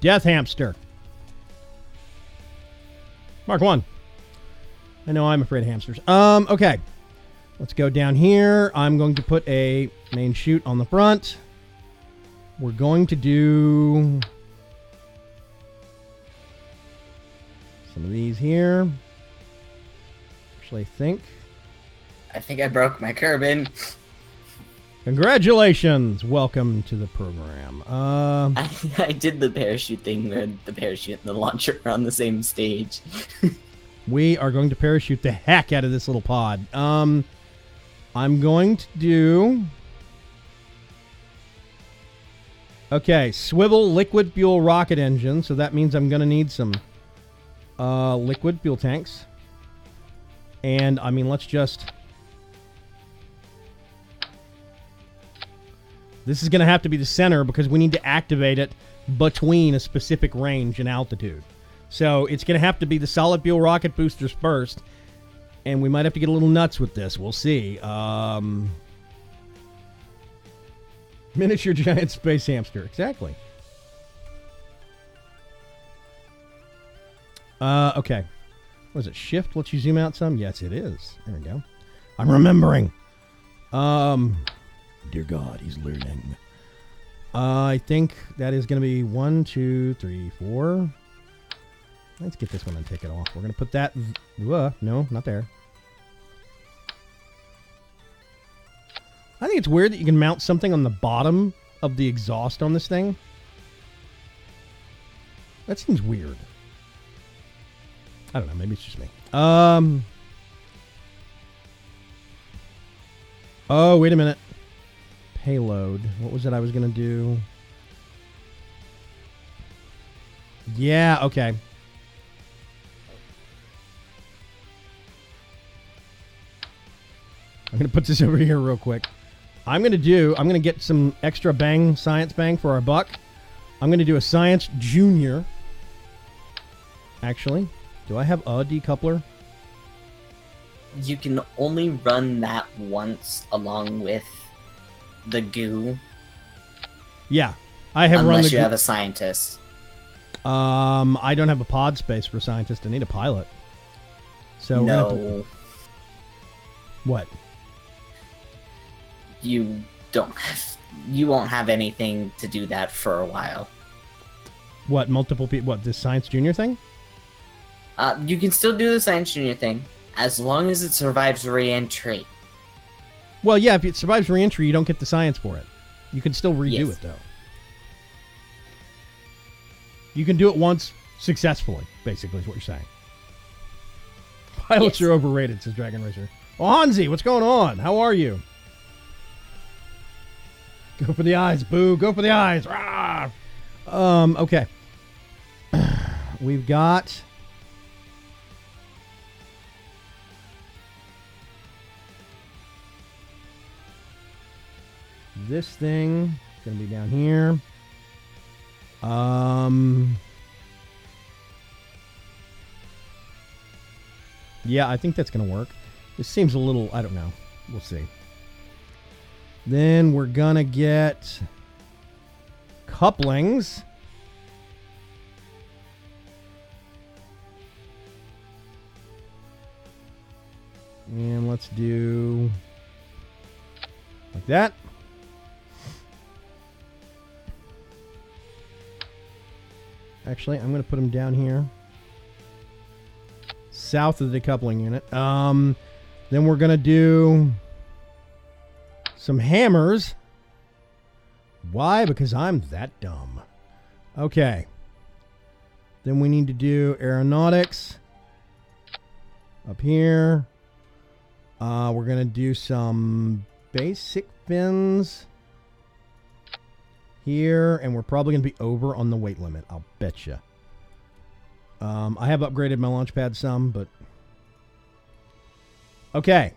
Death Hamster. Mark 1. I know I'm afraid of hamsters. Okay. Let's go down here. I'm going to put a main chute on the front. We're going to do some of these here. Actually, I think I broke my Kerbin. Congratulations. Welcome to the program. I did the parachute thing where the parachute and the launcher are on the same stage. We are going to parachute the heck out of this little pod. I'm going to do... Okay, swivel liquid fuel rocket engine. So that means I'm going to need some liquid fuel tanks. And, I mean, let's just... This is going to have to be the center because we need to activate it between a specific range and altitude. So it's going to have to be the solid fuel rocket boosters first. And we might have to get a little nuts with this. We'll see. Miniature giant space hamster. Exactly. Okay. Was it shift? Let you zoom out some? Yes, it is. There we go. I'm remembering. Dear God, he's learning. I think that is going to be 1, 2, 3, 4. Let's get this one and take it off. We're going to put that... no, not there. I think it's weird that you can mount something on the bottom of the exhaust on this thing. That seems weird. I don't know. Maybe it's just me. Oh, wait a minute. Payload. What was it I was going to do? Yeah, okay. I'm going to put this over here real quick. I'm going to get some extra science bang for our buck. I'm going to do a science junior. Actually, do I have a decoupler? You can only run that once along with the goo. Yeah, I have run the unless you have a scientist. I don't have a pod space for a scientist. I need a pilot. So no. What? You won't have anything to do that for a while. What, multiple people? What, this Science Junior thing? You can still do the Science Junior thing, as long as it survives re-entry. Well, yeah, if it survives re-entry, you don't get the science for it. You can still redo it, though. You can do it once successfully, basically, is what you're saying. Pilots are overrated, says Dragon Racer. Oh, Hansi, what's going on? How are you? Go for the eyes, boo. Go for the eyes. Rah! Okay. We've got... this thing. It's going to be down here. Yeah, I think that's going to work. This seems a little... I don't know. We'll see. Then we're going to get couplings. And let's do like that. Actually, I'm going to put them down here. south of the decoupling unit. Then we're going to do some hammers. Why? Because I'm that dumb. Okay. Then we need to do aeronautics up here. We're going to do some basic fins here, and we're probably going to be over on the weight limit. I'll bet you. I have upgraded my launch pad some, but... Okay.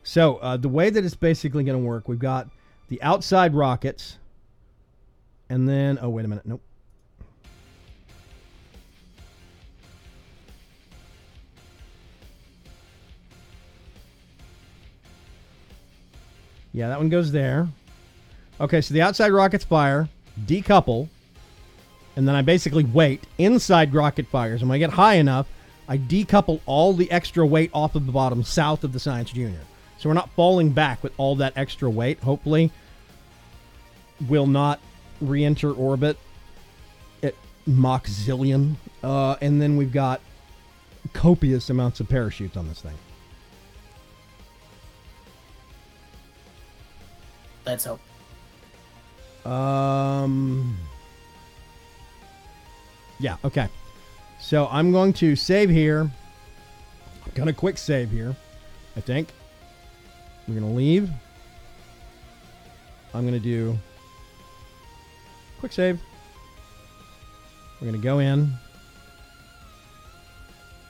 So, the way that it's basically going to work, we've got the outside rockets, and then... Oh, wait a minute. Nope. Yeah, that one goes there. Okay, so the outside rockets fire, decouple, and then I basically wait. Inside rocket fires, and when I get high enough, I decouple all the extra weight off of the bottom south of the Science Junior. So we're not falling back with all that extra weight. Hopefully, will not re-enter orbit at Mach zillion. And then we've got copious amounts of parachutes on this thing. Let's hope. Yeah, okay. So I'm going to save here. I'm going to quick save here, I think. We're going to leave. I'm going to do quick save. We're going to go in.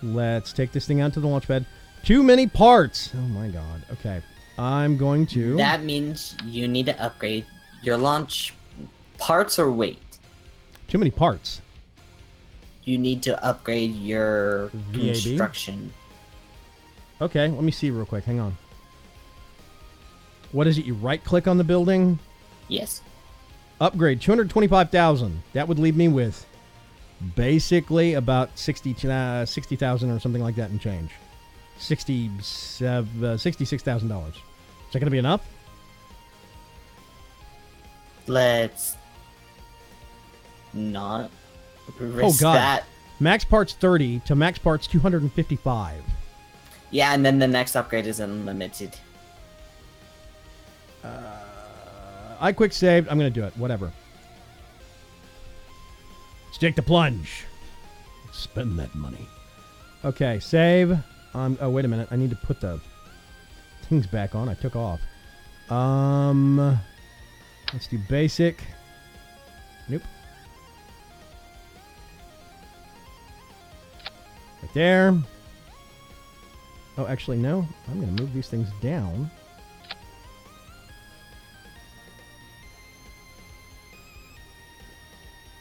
Let's take this thing out to the launch pad. Too many parts. Oh my god. Okay. I'm going to... That means you need to upgrade your launch parts or weight. Too many parts. You need to upgrade your VAB? construction. Okay, let me see real quick. Hang on. What is it? You right-click on the building? Yes. Upgrade, 225,000. That would leave me with basically about 60,000 or something like that and change. $66,000. Is that going to be enough? Let's not risk God. that. Max parts 30 to max parts 255. Yeah, and then the next upgrade is unlimited. I quick saved. I'm going to do it. Whatever. Let's take the plunge. Spend that money. Okay, save. Oh, wait a minute. I need to put the things back on. I took off. Let's do basic. Nope. Right there. Oh, actually, no. I'm going to move these things down.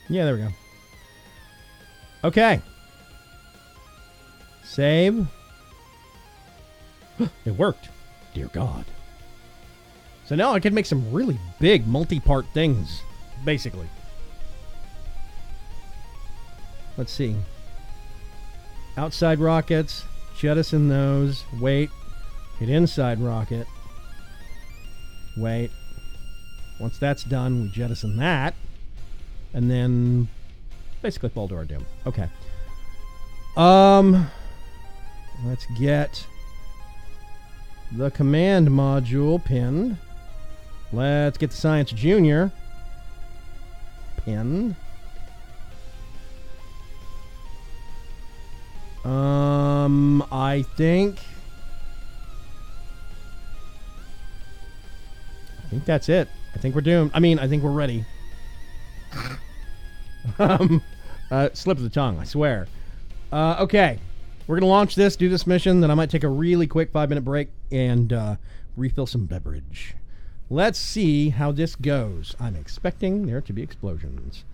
Yeah, there we go. Okay. Save. It worked. Dear God. So now I can make some really big multi-part things, basically. Let's see. Outside rockets. Jettison those. Wait. Hit inside rocket. Wait. Once that's done, we jettison that. And then basically fall to our doom. Okay. Let's get the command module pinned. Let's get the Science Junior pinned. I think that's it. I think we're doomed. I mean, I think we're ready. Slip of the tongue, I swear. Okay. We're going to launch this, do this mission, then I might take a really quick 5-minute break and refill some beverage. Let's see how this goes. I'm expecting there to be explosions.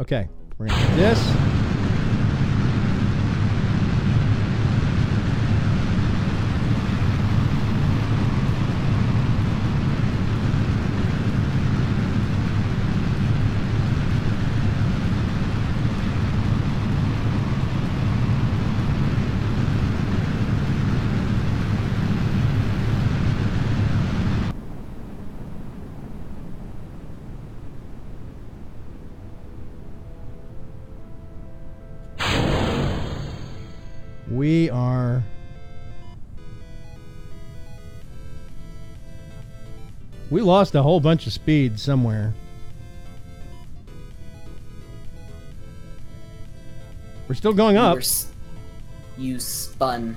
Okay. We're going to do this. we are... We lost a whole bunch of speed somewhere. We're still going up. You spun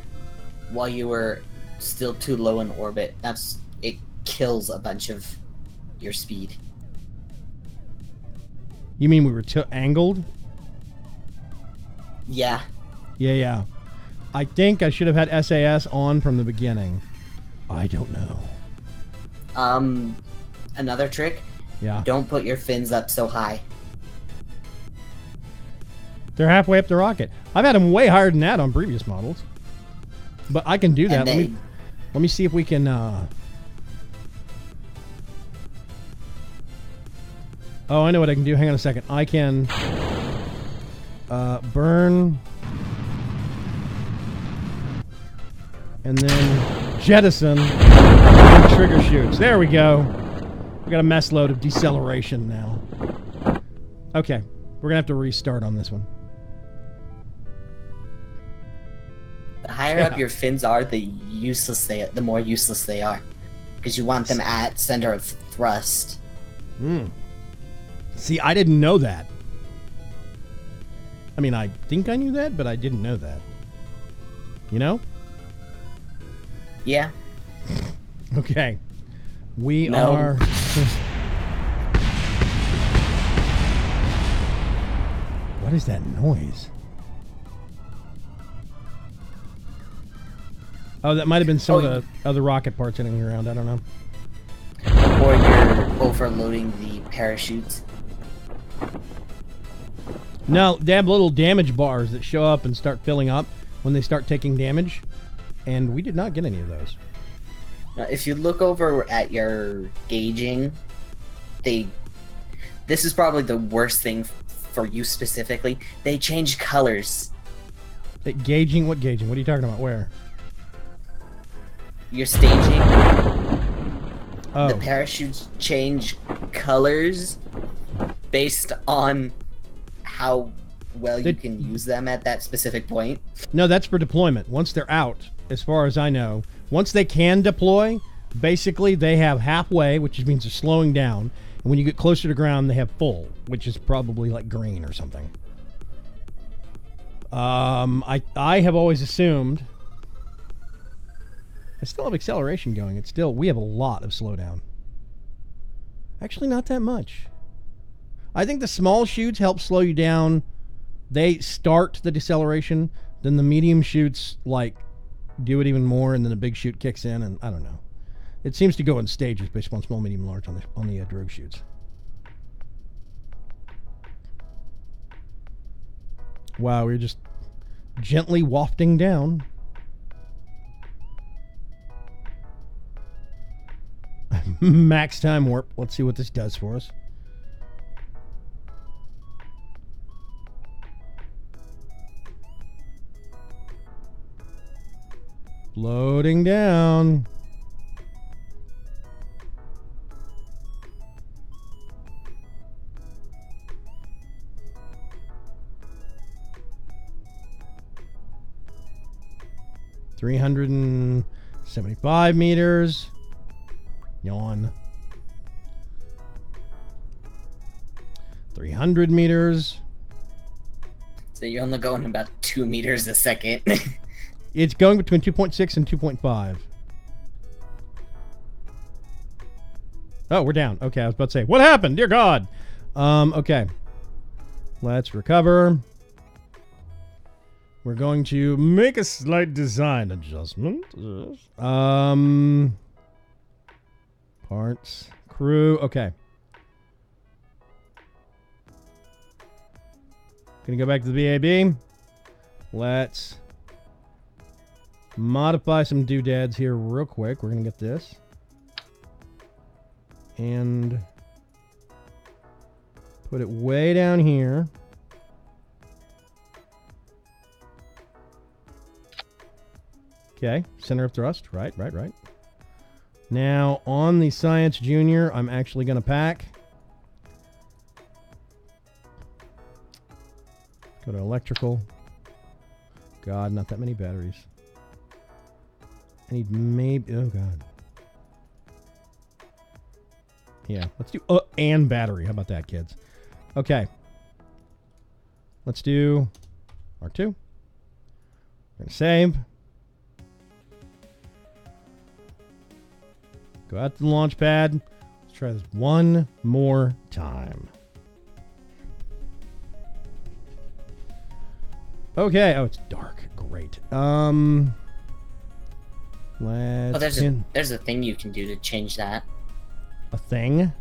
while you were still too low in orbit. It kills a bunch of your speed. You mean we were angled? Yeah. Yeah. I think I should have had SAS on from the beginning. I don't know. Another trick? Yeah. Don't put your fins up so high. They're halfway up the rocket. I've had them way higher than that on previous models. But I can do that. Let me see if we can... Oh, I know what I can do. Hang on a second. I can burn... And then jettison and trigger shoots. There we go. We got a mess load of deceleration now. Okay. We're going to have to restart on this one. The higher up your fins are, the more useless they are. Because you want them at center of thrust. See, I didn't know that. I mean, I think I knew that, but I didn't know that. You know? Yeah. Okay. We are... What is that noise? Oh, that might have been some of the other rocket parts hitting around. I don't know. Or you're overloading the parachutes. No, they have little damage bars that show up and start filling up when they start taking damage. And we did not get any of those. Now, if you look over at your gauging, this is probably the worst thing for you specifically. They change colors. Gauging? What gauging? What are you talking about? Where? Your staging. Oh. The parachutes change colors based on how well you can use them at that specific point. No, that's for deployment. Once they're out, as far as I know, once they can deploy, basically they have halfway, which means they're slowing down. And when you get closer to ground, they have full, which is probably like green or something. I have always assumed... I still have acceleration going. We have a lot of slowdown. Actually, not that much. I think the small chutes help slow you down. They start the deceleration, then the medium chutes, like, do it even more, and then the big chute kicks in, and I don't know. It seems to go in stages based upon small, medium, large on the drogue chutes. Wow, we're just gently wafting down. Max time warp. Let's see what this does for us. Loading down. $375 meters. Yawn. 300 meters. So you're only going about 2 meters a second. It's going between 2.6 and 2.5. Oh, we're down. Okay, I was about to say, what happened? Dear God. Okay. Let's recover. We're going to make a slight design adjustment. Parts. Crew. Okay. Gonna go back to the VAB. Let's modify some doodads here real quick. We're gonna get this. And put it way down here. Okay, center of thrust. Right. Now, on the Science Junior, I'm actually going to pack. Go to electrical. God, not that many batteries. I need maybe... Oh, God. Yeah, let's do... and battery. How about that, kids? Okay. Let's do R2. We're going to save. Go out to the launch pad. Let's try this one more time. Okay. Oh, it's dark. Great. Let's... there's a thing you can do to change that. A thing?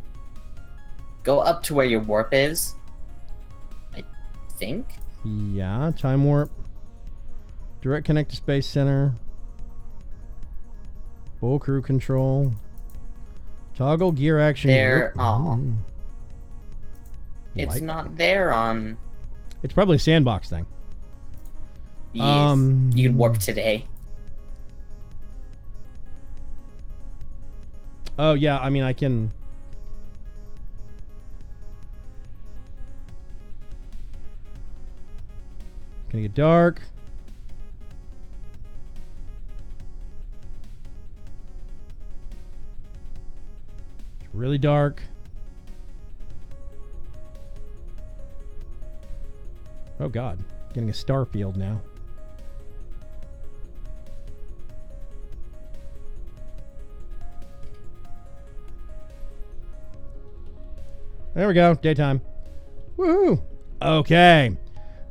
Go up to where your warp is. I think. Yeah, time warp. Direct connect to Space Center. Full crew control. Toggle gear action. There. It's not there on. It's probably a sandbox thing. Yes. You can warp today. Oh yeah, I mean I can. Gonna get dark. It's really dark. Oh God, getting a star field now. There we go, daytime. Woohoo! Okay,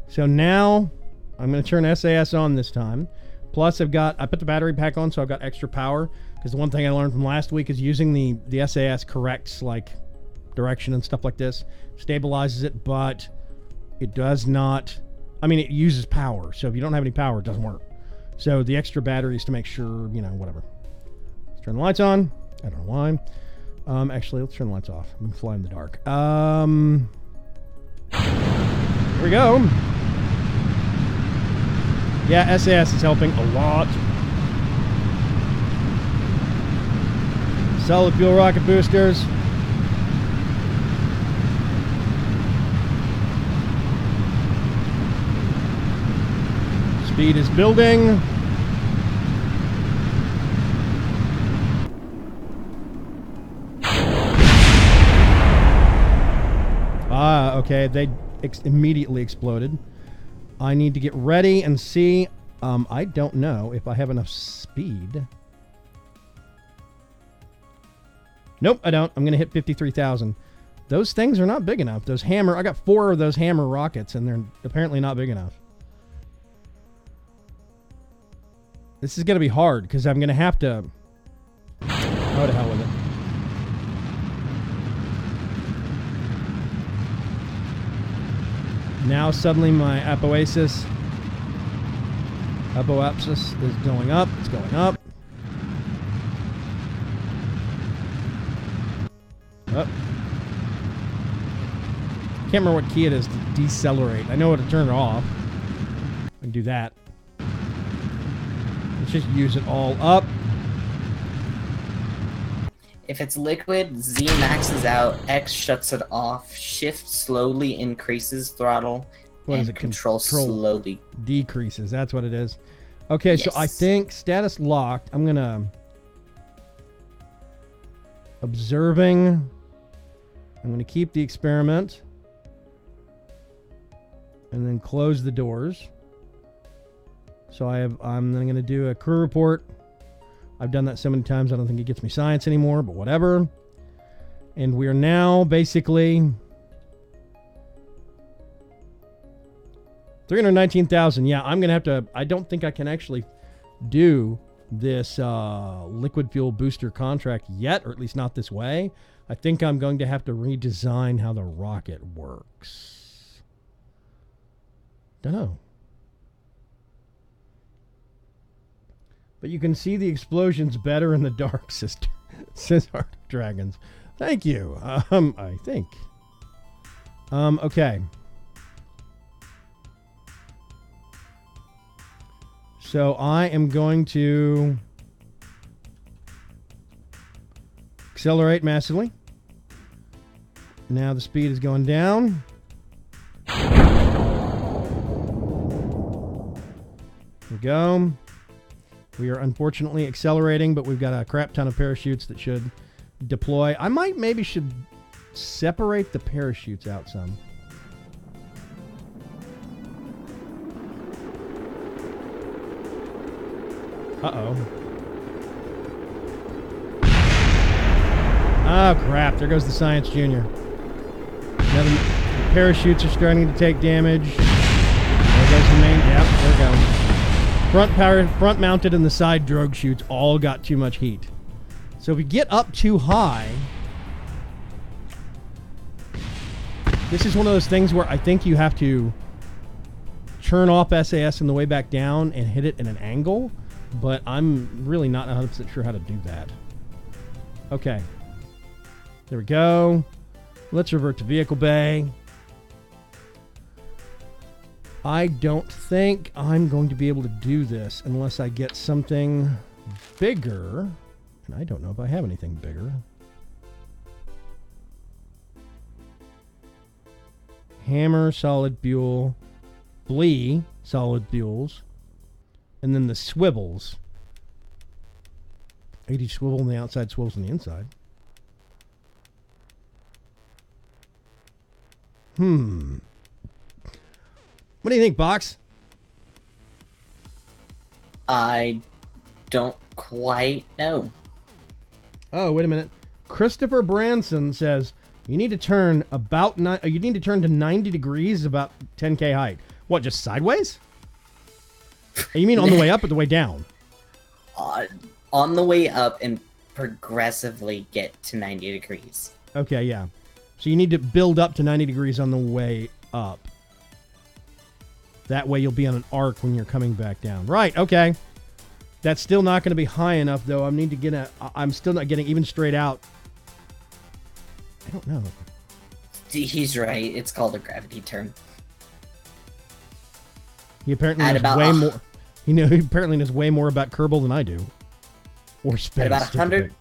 so now I'm going to turn SAS on this time. Plus, I put the battery pack on, so I've got extra power. Because the one thing I learned from last week is using the SAS corrects like direction and stuff like this, stabilizes it, but it does not. I mean, it uses power, so if you don't have any power, it doesn't work. So the extra battery is to make sure, you know, whatever. Let's turn the lights on. I don't know why. Actually, let's turn the lights off. We can fly in the dark. Here we go. Yeah, SAS is helping a lot. Solid fuel rocket boosters. Speed is building. Okay, they immediately exploded. I need to get ready and see. I don't know if I have enough speed. Nope, I don't. I'm going to hit 53,000. Those things are not big enough. Those hammer, I got 4 of those hammer rockets, and they're apparently not big enough. This is going to be hard, because I'm going to have to... Oh, to hell with it. Now suddenly my apoapsis is going up. It's going up. Up. Can't remember what key it is to decelerate. I know how to turn it off. I can do that. Let's just use it all up. If it's liquid, Z maxes out, X shuts it off, Shift slowly increases throttle, What is it? Control slowly decreases. That's what it is. Okay, yes. So I think status locked. I'm gonna observing. I'm gonna keep the experiment, and then close the doors. So I'm then gonna do a crew report. I've done that so many times, I don't think it gets me science anymore, but whatever. And we are now basically 319,000. Yeah, I'm going to have to... I don't think I can actually do this liquid fuel booster contract yet, or at least not this way. I think I'm going to have to redesign how the rocket works. Don't know. But you can see the explosions better in the dark, sister. Says Heart of Dragons. Thank you. I think. Okay. So I am going to accelerate massively. Now the speed is going down. we go. We are unfortunately accelerating, but we've got a crap ton of parachutes that should deploy. I maybe should separate the parachutes out some. Uh-oh. Oh, crap. There goes the Science Junior. Now the parachutes are starting to take damage. There goes the main. Yep, there we go. Front mounted and the side drogue chutes all got too much heat. So if we get up too high, this is one of those things where I think you have to turn off SAS on the way back down and hit it at an angle, but I'm really not 100% sure how to do that. Okay. There we go. Let's revert to vehicle bay. I don't think I'm going to be able to do this unless I get something bigger. And I don't know if I have anything bigger. Hammer, solid fuel. Blee, solid fuels. And then the swivels. 80 swivel on the outside, swivels on the inside. What do you think, Box? I don't quite know. Oh, wait a minute. Christopher Branson says you need to turn to 90 degrees, about 10K height. What, just sideways? You mean on the way up or the way down? On the way up and progressively get to 90 degrees. Okay, yeah. So you need to build up to 90 degrees on the way up. That way you'll be on an arc when you're coming back down. Right, okay. That's still not going to be high enough, though. I'm still not getting even straight out. I don't know. He's right. It's called a gravity turn. He apparently knows way more. He apparently knows way more about Kerbal than I do. Or space. At about 100,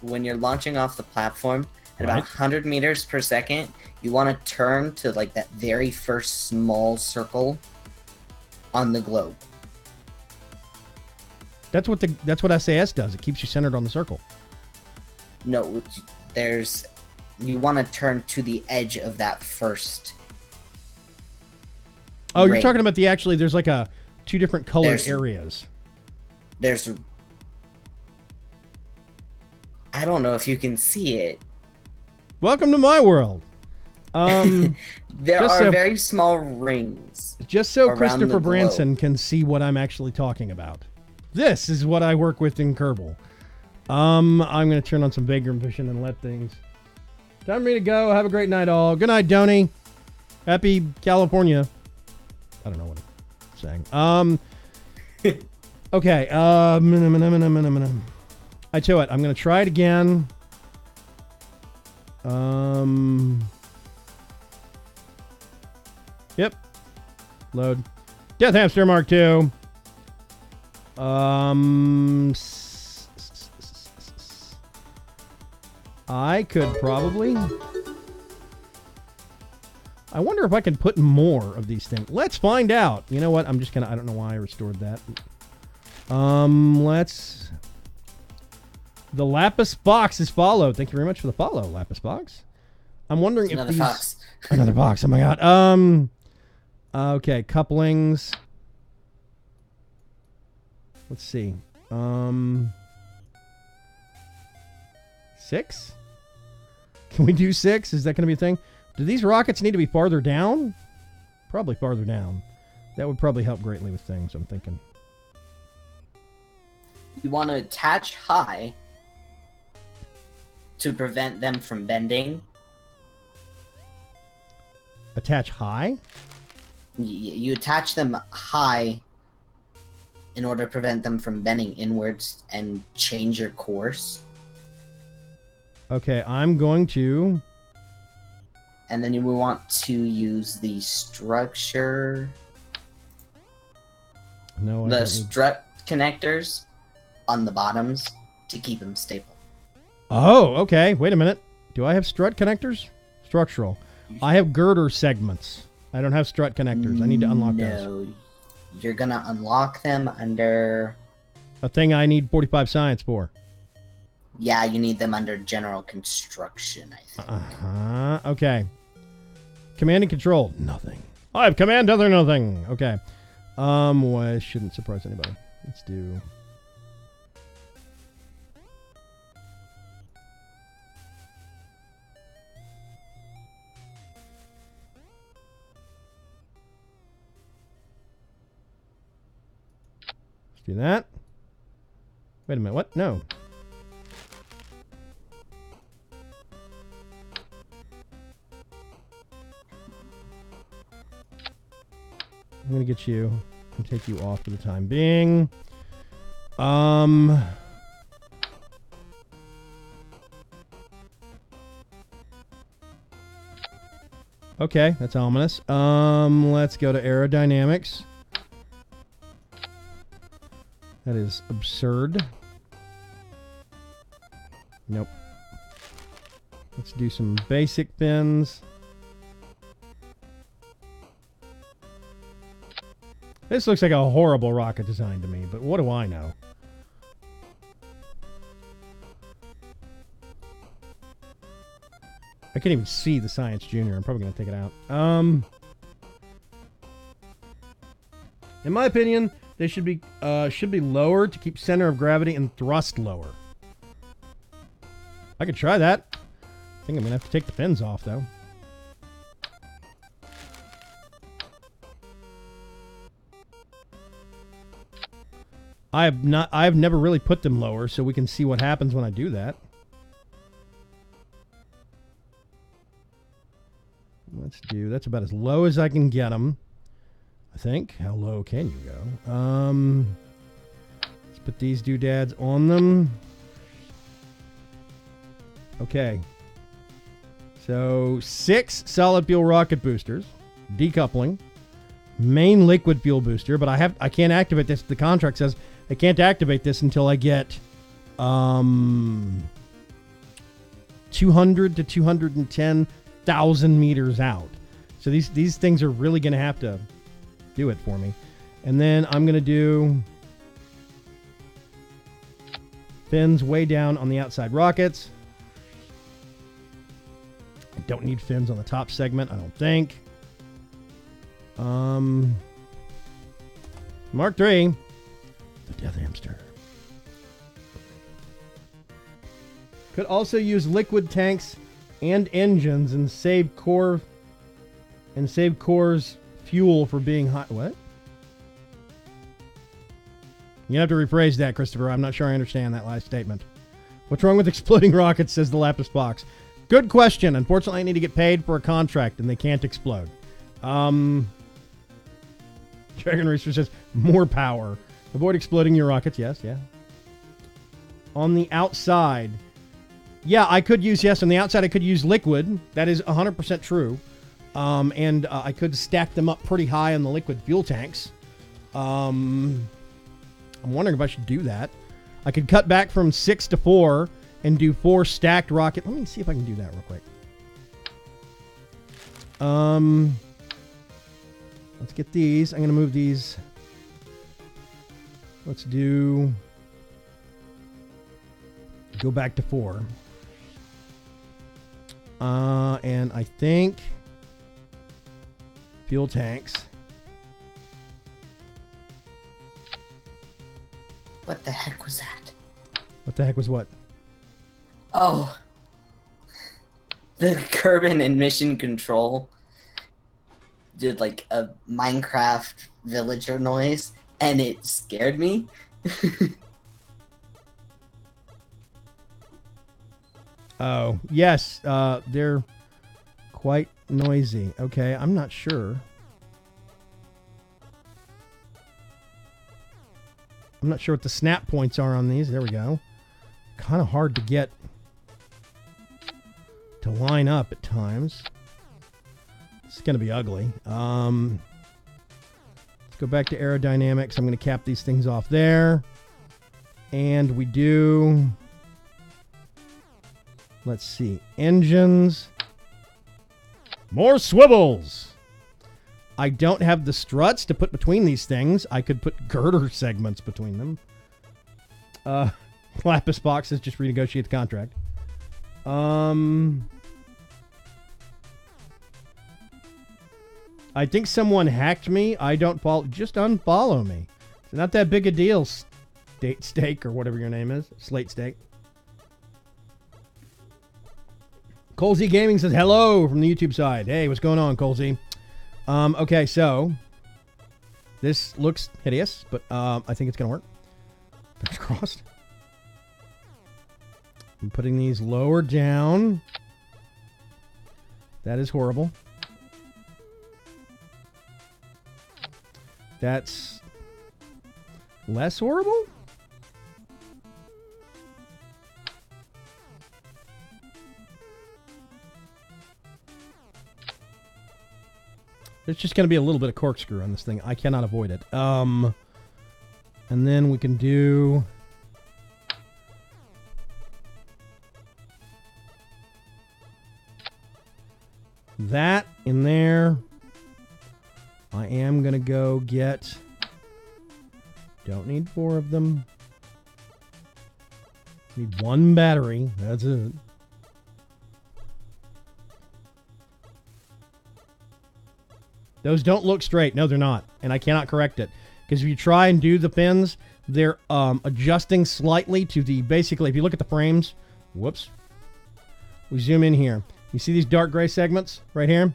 when you're launching off the platform, at about 100 meters per second, you want to turn to like that very first small circle on the globe. That's what SAS does. It keeps you centered on the circle. No, you want to turn to the edge of that first. Oh, ring. You're talking about there's like two different colored areas. I don't know if you can see it. Welcome to my world. There are very small rings. Just so Christopher Branson can see what I'm actually talking about. This is what I work with in Kerbal. I'm going to turn on some Vaygrim fishing and let things. Time for me to go. Have a great night, all. Good night, Donnie. Happy California. I don't know what I'm saying. Okay. I tell you what. I'm going to try it again. Yep. Load. Death Hamster Mark II. I could probably. I wonder if I can put more of these things. Let's find out. You know what? I'm just gonna. I don't know why I restored that. Let's. The Lapis Box is followed. Thank you very much for the follow, Lapis Box. I'm wondering if these. Box. Another box. Oh my god. Okay, couplings. Let's see. 6? Can we do 6? Is that going to be a thing? Do these rockets need to be farther down? Probably farther down. That would probably help greatly with things, I'm thinking. You want to attach high to prevent them from bending. Attach high? You attach them high in order to prevent them from bending inwards and change your course. Okay, I'm going to... And then you will want to use the structure... No, the strut connectors on the bottoms to keep them stable. Oh, okay. Wait a minute. Do I have strut connectors? Structural. I have girder segments. I don't have strut connectors. I need to unlock those. No, You're gonna unlock them under... A thing I need 45 science for. Yeah, you need them under general construction, I think. Uh-huh. Okay. Command and control. Nothing. I have command, other nothing. Okay. Well, I shouldn't surprise anybody. Let's do... Let's do that. Wait a minute. What? No. I'm going to get you and take you off for the time being. Okay, that's ominous. Let's go to aerodynamics. That is absurd. Nope. Let's do some basic fins. This looks like a horrible rocket design to me, but what do I know? I can't even see the Science Junior. I'm probably going to take it out. In my opinion, they should be lower to keep center of gravity and thrust lower. I could try that. I think I'm going to have to take the fins off, though. I've never really put them lower, so we can see what happens when I do that. That's about as low as I can get them, I think. How low can you go? Let's put these doodads on them. Okay. So 6 solid fuel rocket boosters, decoupling, main liquid fuel booster, but I can't activate this. The contract says I can't activate this until I get 200 to 210,000 meters out. So these things are really going to have to do it for me. And then I'm going to do fins way down on the outside rockets. I don't need fins on the top segment, I don't think. Mark III, the Death Hamster. Could also use liquid tanks and engines and save core's fuel for being hot. What? You have to rephrase that, Christopher. I'm not sure I understand that last statement. What's wrong with exploding rockets, says the Lapis Box. Good question. Unfortunately, I need to get paid for a contract, and they can't explode. Dragon Rooster says, more power. Avoid exploding your rockets. Yes, yeah. On the outside. Yeah, I could use, yes, on the outside I could use liquid. That is 100% true. And I could stack them up pretty high on the liquid fuel tanks. I'm wondering if I should do that. I could cut back from 6 to 4 and do 4 stacked rocket. Let me see if I can do that real quick. Let's get these. I'm going to move these. Let's go back to 4. And I think fuel tanks. What the heck was that? What the heck was what? Oh. The Kerbin and Mission Control did like a Minecraft villager noise, and it scared me. Oh, yes. They're quite noisy. Okay, I'm not sure. I'm not sure what the snap points are on these. There we go. Kind of hard to get to line up at times. It's going to be ugly. Let's go back to aerodynamics. I'm going to cap these things off there. And we do... Let's see. Engines. More swivels. I don't have the struts to put between these things. I could put girder segments between them. Lapis Box says just renegotiate the contract. I think someone hacked me. I don't follow. Just unfollow me. It's not that big a deal. State Steak or whatever your name is. Slate Steak. Colsey Gaming says hello from the YouTube side. Hey, what's going on, Colsey? Okay, so this looks hideous, but I think it's gonna work. Fingers crossed. I'm putting these lower down. That is horrible. That's less horrible? There's just going to be a little bit of corkscrew on this thing. I cannot avoid it. And then we can do... that in there. I am going to go get... don't need 4 of them. Need 1 battery. That's it. Those don't look straight. No, they're not. And I cannot correct it. Because if you try and do the pins, they're adjusting slightly to the... basically, if you look at the frames... whoops. We zoom in here. You see these dark gray segments right here?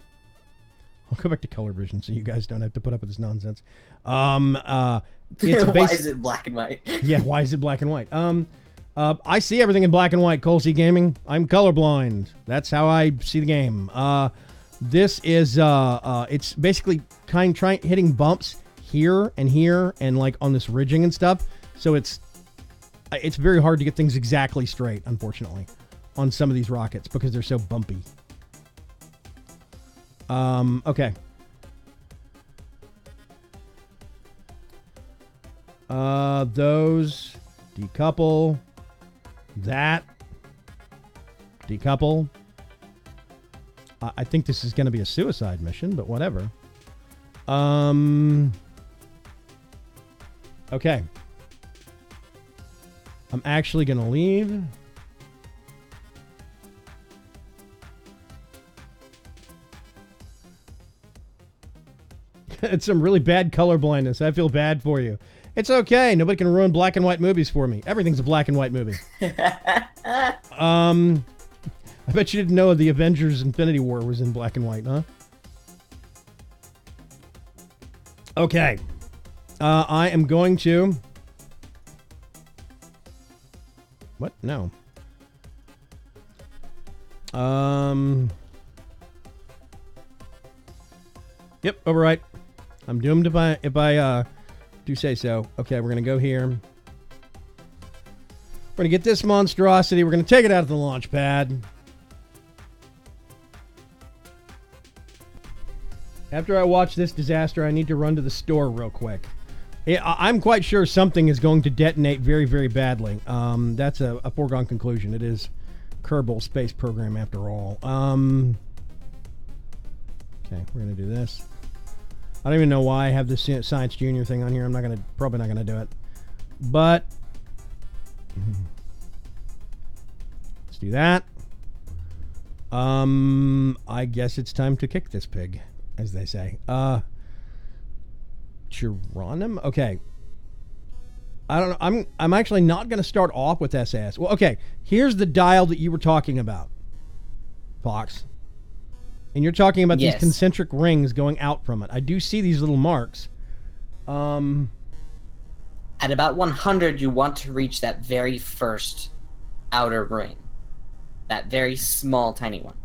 I'll go back to color vision so you guys don't have to put up with this nonsense. It's Why is it black and white? Yeah, why is it black and white? I see everything in black and white, Colsey Gaming. I'm colorblind. That's how I see the game. This is it's basically hitting bumps here and like on this ridging and stuff. So it's very hard to get things exactly straight, unfortunately, on some of these rockets because they're so bumpy. Okay. Those decouple. That decouple. I think this is going to be a suicide mission, but whatever. Okay. I'm actually going to leave. It's some really bad color blindness. I feel bad for you. It's okay. Nobody can ruin black and white movies for me. Everything's a black and white movie. I bet you didn't know the Avengers Infinity War was in black and white, huh? Okay. I am going to... what? No. Yep, overwrite. I'm doomed if I do say so. Okay, we're going to go here. We're going to get this monstrosity. We're going to take it out of the launch pad. After I watch this disaster, I need to run to the store real quick. I'm quite sure something is going to detonate very, very badly. That's a foregone conclusion. It is Kerbal Space Program after all. Okay, we're going to do this. I don't even know why I have this Science Junior thing on here. I'm probably not gonna do it. But let's do that. I guess it's time to kick this pig, as they say. Geronimo? Okay. I don't know. I'm actually not gonna start off with SAS. Well, okay. Here's the dial that you were talking about, Fox. And you're talking about these concentric rings going out from it. I do see these little marks. At about 100, you want to reach that very first outer ring. That very small, tiny one.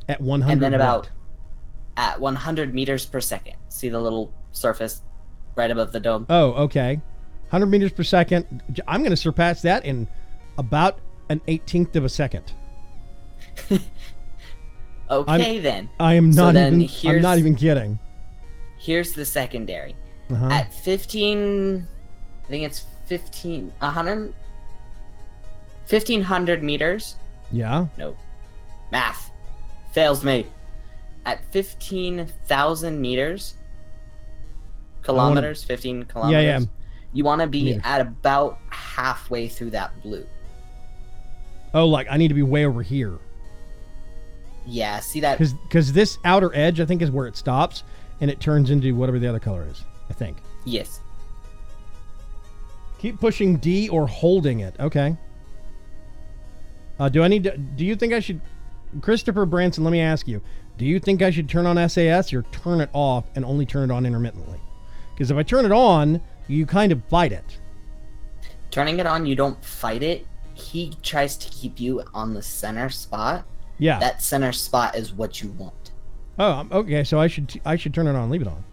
At 100? And then at 100 meters per second. See the little surface right above the dome? Oh, okay. 100 meters per second. I'm going to surpass that in about an 18th of a second. Okay, then. I am not I'm not even kidding. Here's the secondary. At 15, I think it's 1,500 meters. Yeah. No. Math fails me. at 15,000 meters, kilometers, 15 kilometers. Yeah. You want to be Meters. at about halfway through that blue. Oh, like I need to be way over here. Yeah, see that? Because this outer edge, I think, is where it stops, and it turns into whatever the other color is, I think. Yes. Keep pushing D or holding it. Okay. Do you think I should... Christopher Branson, let me ask you. Do you think I should turn on SAS or turn it off and only turn it on intermittently? Because if I turn it on, you kind of fight it. Turning it on, you don't fight it. He tries to keep you on the center spot. Yeah. That center spot is what you want. Oh, okay. So I should turn it on, leave it on.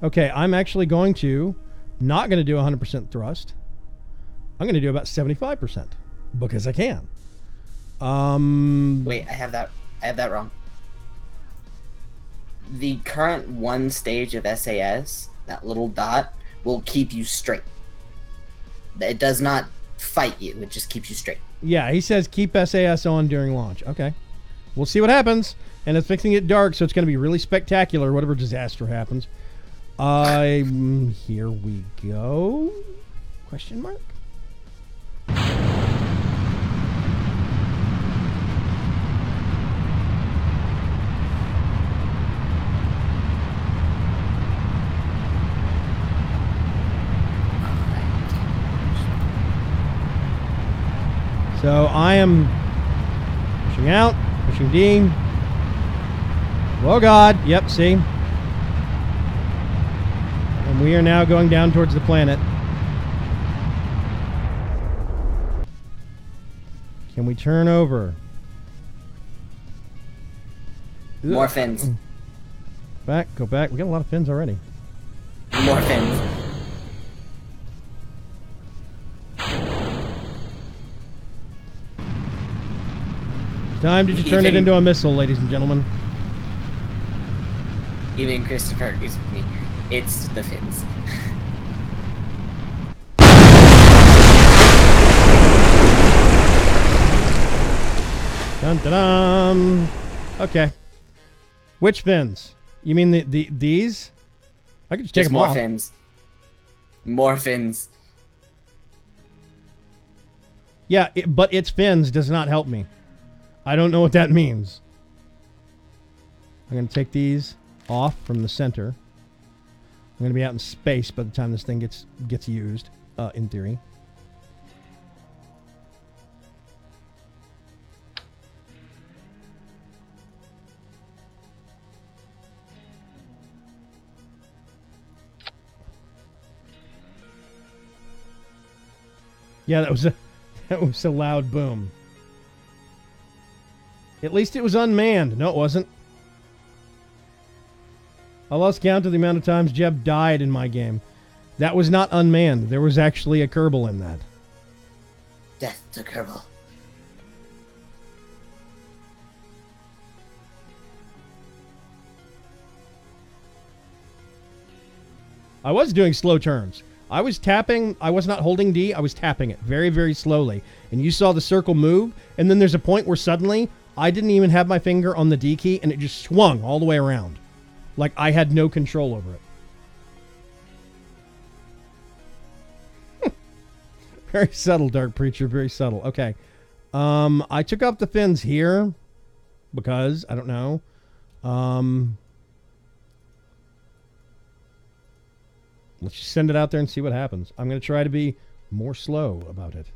Okay, I'm actually not going to do 100% thrust. I'm going to do about 75% because I can. Wait, I have that wrong. The current one stage of SAS, that little dot, will keep you straight. It does not fight you. It just keeps you straight. Yeah, he says keep SAS on during launch. Okay. We'll see what happens. And it's fixing to get dark, so it's going to be really spectacular, whatever disaster happens. Here we go. Question mark? So I am pushing out, pushing D. Oh God, yep, see? And we are now going down towards the planet. Can we turn over? More fins. Back, go back. We got a lot of fins already. More fins. Time to turn it into a missile, ladies and gentlemen. Even Christopher agrees with me. It's the fins. Dun dun dun. Okay. Which fins? You mean these? I could just take them more off. fins. More fins. Yeah, but its fins does not help me. I don't know what that means. I'm going to take these off from the center. I'm going to be out in space by the time this thing gets used, in theory. Yeah, that was a loud boom. At least it was unmanned. No, it wasn't. I lost count of the amount of times Jeb died in my game. That was not unmanned. There was actually a Kerbal in that. Death to Kerbal. I was doing slow turns. I was tapping. I was not holding D. I was tapping it very, very slowly. And you saw the circle move. And then there's a point where suddenly I didn't even have my finger on the D key and it just swung all the way around. Like I had no control over it. Very subtle, Dark Preacher. Very subtle. Okay. I took off the fins here because, I don't know. Let's just send it out there and see what happens. I'm going to try to be more slow about it.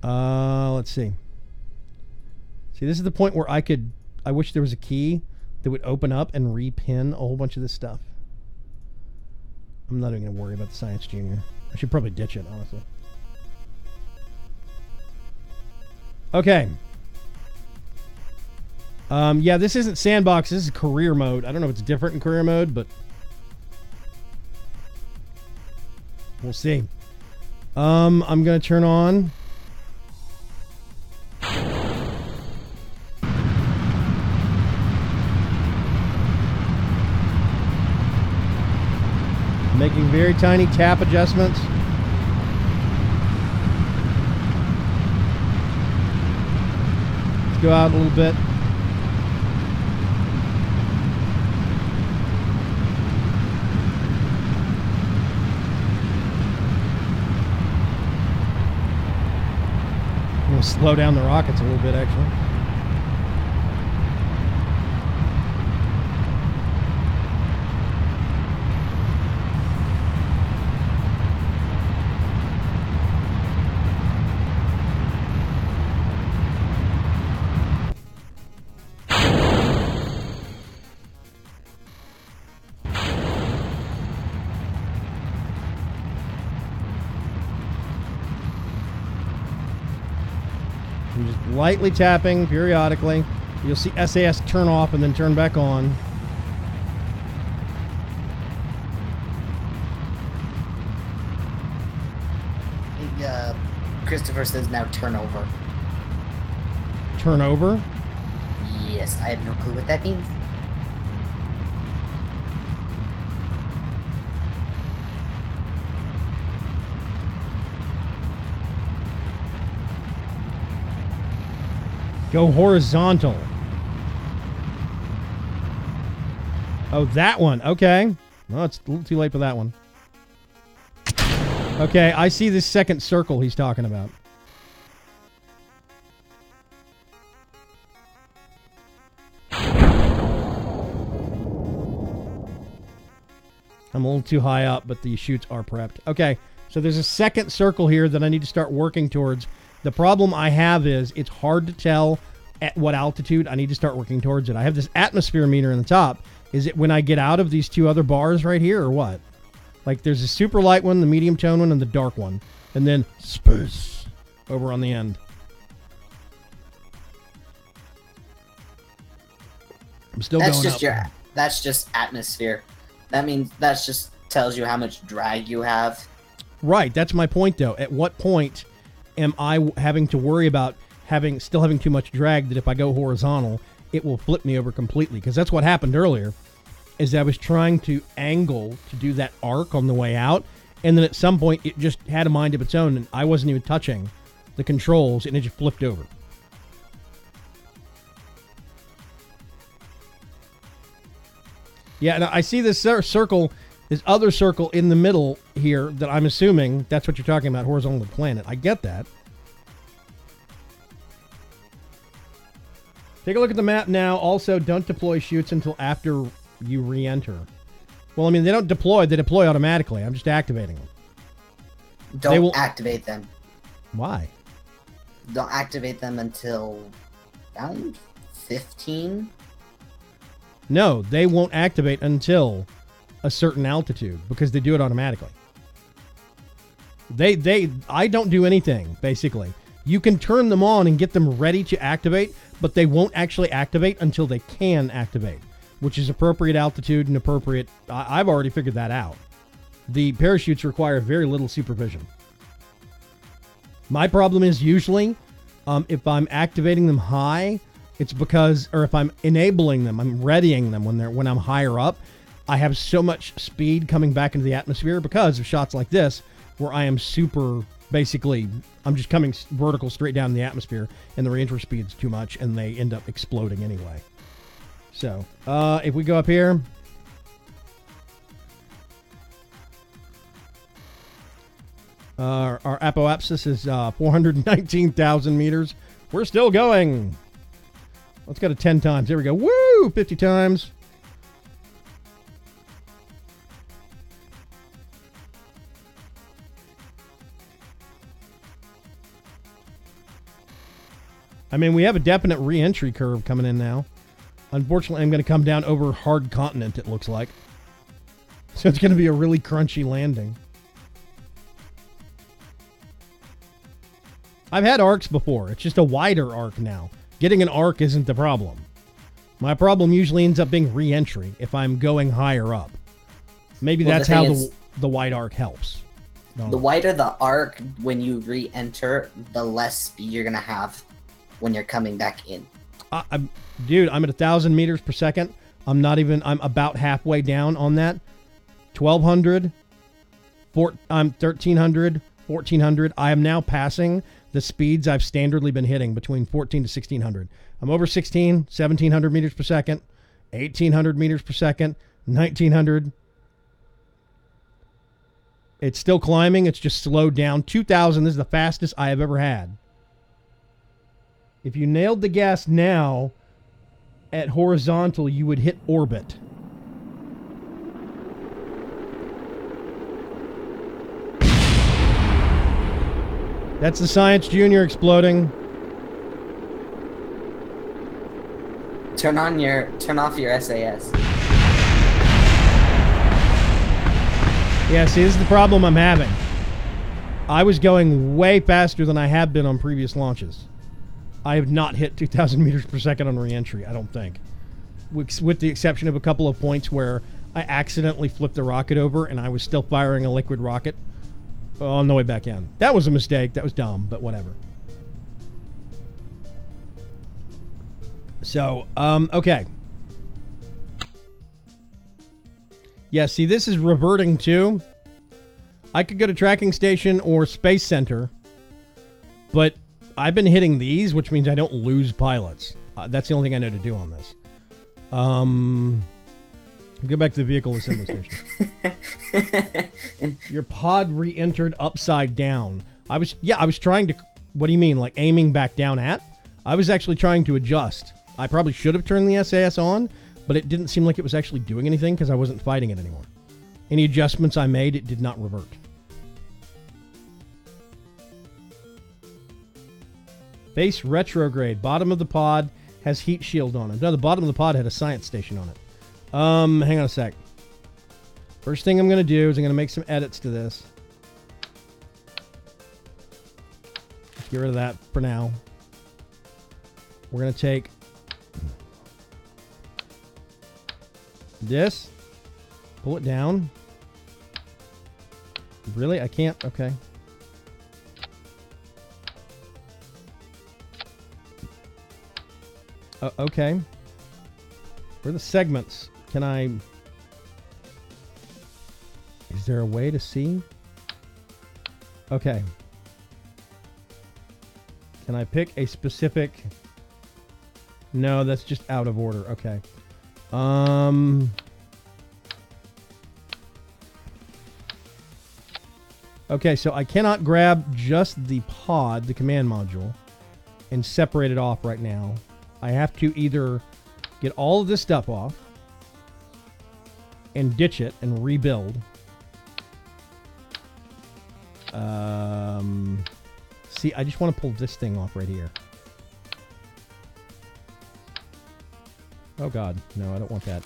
Let's see. See, this is the point where I wish there was a key that would open up and repin a whole bunch of this stuff. I'm not even going to worry about the Science Junior. I should probably ditch it, honestly. Okay. Yeah, this isn't sandbox. This is career mode. I don't know if it's different in career mode, but we'll see. I'm going to turn on. Making very tiny tap adjustments. go out a little bit. We'll slow down the rockets a little bit, actually. I'm just lightly tapping periodically. You'll see SAS turn off and then turn back on. Christopher says now turnover. Turnover? Yes, I have no clue what that means. Go horizontal. Oh, that one. Okay. Well, it's a little too late for that one. Okay, I see this second circle he's talking about. I'm a little too high up, but the chutes are prepped. Okay, so there's a second circle here that I need to start working towards. The problem I have is it's hard to tell at what altitude I need to start working towards it. I have this atmosphere meter in the top. Is it when I get out of these two other bars right here or what? Like there's a super light one, the medium tone one, and the dark one. And then space over on the end. I'm still going up. That's just atmosphere. That means that's just tells you how much drag you have. Right, that's my point though. At what point am I having to worry about still having too much drag that if I go horizontal, it will flip me over completely? Because that's what happened earlier, is I was trying to angle to do that arc on the way out, and then at some point it just had a mind of its own, and I wasn't even touching the controls, and it just flipped over. Yeah, and I see this circle, this other circle in the middle here that I'm assuming that's what you're talking about, horizontal to the planet. I get that. Take a look at the map now. Also, don't deploy chutes until after you re-enter. Well, I mean, they don't deploy. They deploy automatically. I'm just activating them. Don't activate them. Why? Don't activate them until around 15. No, they won't activate until a certain altitude because they do it automatically. I don't do anything, basically. You can turn them on and get them ready to activate, but they won't actually activate until they can activate, which is appropriate altitude and appropriate. I've already figured that out. The parachutes require very little supervision. My problem is usually if I'm activating them high, it's because, or if I'm enabling them, I'm readying them when I'm higher up. I have so much speed coming back into the atmosphere because of shots like this, where I am super, basically, I'm just coming vertical straight down in the atmosphere, and the re-entry speed's too much, and they end up exploding anyway. So, if we go up here, our apoapsis is 419,000 meters. We're still going. Let's go to 10 times. There we go. Woo! 50 times. I mean, we have a definite re-entry curve coming in now. Unfortunately, I'm going to come down over hard continent, it looks like. So it's going to be a really crunchy landing. I've had arcs before. It's just a wider arc now. Getting an arc isn't the problem. My problem usually ends up being re-entry if I'm going higher up. Maybe that's how the wide arc helps. The wider the arc, when you re-enter, the less speed you're going to have when you're coming back in. Dude, I'm at 1,000 meters per second. I'm about halfway down on that. 1,200, I'm 1,300, 1,400. I am now passing the speeds I've standardly been hitting between 14 to 1600. I'm over 16, 1700 meters per second, 1800 meters per second, 1900. It's still climbing. It's just slowed down. 2000, this is the fastest I have ever had. If you nailed the gas now at horizontal, you would hit orbit. That's the Science Junior exploding. Turn off your SAS. Yeah, see, this is the problem I'm having. I was going way faster than I have been on previous launches. I have not hit 2,000 meters per second on re-entry, I don't think. With the exception of a couple of points where I accidentally flipped the rocket over and I was still firing a liquid rocket on the way back in. That was a mistake. That was dumb, but whatever. So, okay. Yeah, see, this is reverting too. I could go to tracking station or space center, but I've been hitting these, which means I don't lose pilots. That's the only thing I know to do on this. Go back to the vehicle assembly station. Your pod re-entered upside down. I was trying to... What do you mean? Like aiming back down at? I was actually trying to adjust. I probably should have turned the SAS on, but it didn't seem like it was actually doing anything because I wasn't fighting it anymore. Any adjustments I made, it did not revert. Base retrograde. Bottom of the pod has heat shield on it. No, the bottom of the pod had a science station on it. Hang on a sec. First thing I'm going to do is I'm going to make some edits to this. Let's get rid of that for now. We're going to take this, pull it down. Really? I can't? Okay. Okay. Where are the segments? Can I... Is there a way to see? Okay. Can I pick a specific... No, that's just out of order. Okay. Okay, so I cannot grab just the pod, the command module, and separate it off right now. I have to either get all of this stuff off and ditch it and rebuild. See, I just want to pull this thing off right here. Oh God, no, I don't want that.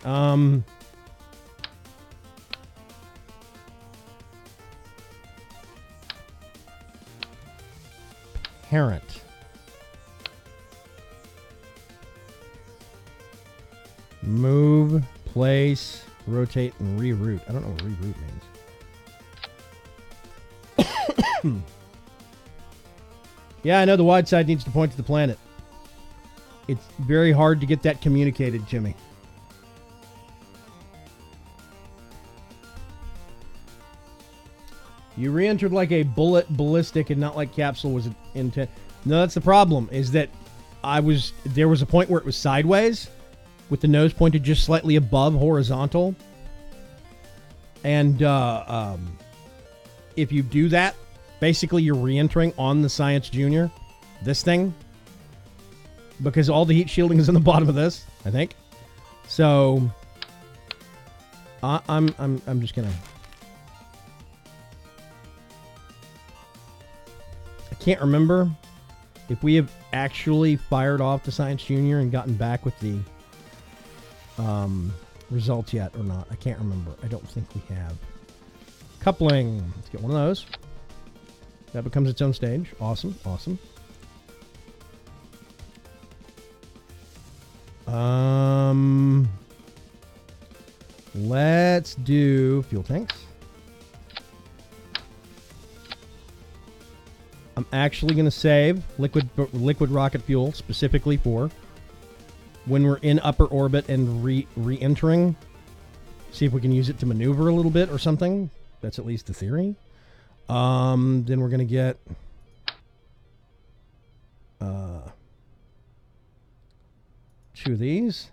Parent. Move, place, rotate, and reroute. I don't know what reroute means. Yeah, I know the wide side needs to point to the planet. It's very hard to get that communicated to me. You re-entered like a bullet ballistic and not like capsule was intent. No, that's the problem, is that there was a point where it was sideways with the nose pointed just slightly above horizontal. And if you do that, basically you're re-entering on the Science Junior, this thing, because all the heat shielding is in the bottom of this, I think. So I'm just gonna... I can't remember if we have actually fired off the Science Junior and gotten back with the results yet or not. I can't remember. I don't think we have. Coupling. Let's get one of those. That becomes its own stage. Awesome. Awesome. Let's do fuel tanks. I'm actually going to save liquid rocket fuel specifically for when we're in upper orbit and re-entering. See if we can use it to maneuver a little bit or something. That's at least the theory. Then we're going to get 2 of these.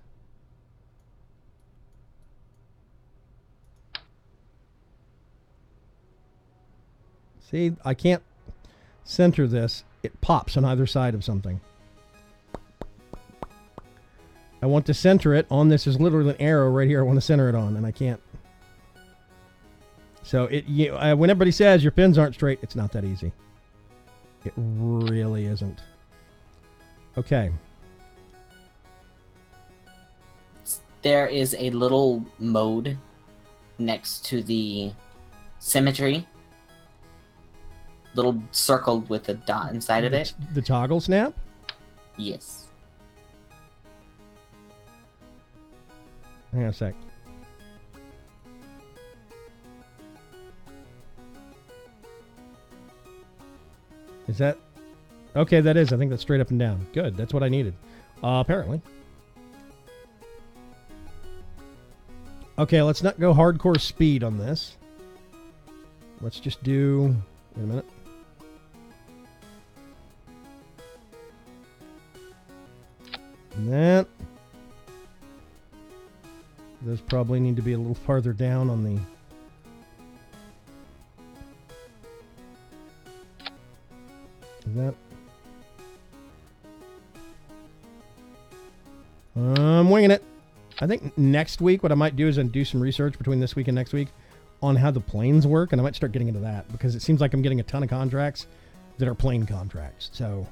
See, I can't center this. It pops on either side of something. I want to center it on this. Is literally an arrow right here I want to center it on, and I can't. So when everybody says your pins aren't straight, it's not that easy. It really isn't. Okay. There is a little mode next to the symmetry. Little circle with a dot inside of it. The toggle snap? Yes. Hang on a sec. Is that... Okay, that is. I think that's straight up and down. Good. That's what I needed. Apparently. Okay, let's not go hardcore speed on this. Let's just do... Wait a minute. And that. Those probably need to be a little farther down on the... Is that... I'm winging it. I think next week what I might do is do some research between this week and next week on how the planes work, and I might start getting into that because it seems like I'm getting a ton of contracts that are plane contracts. So,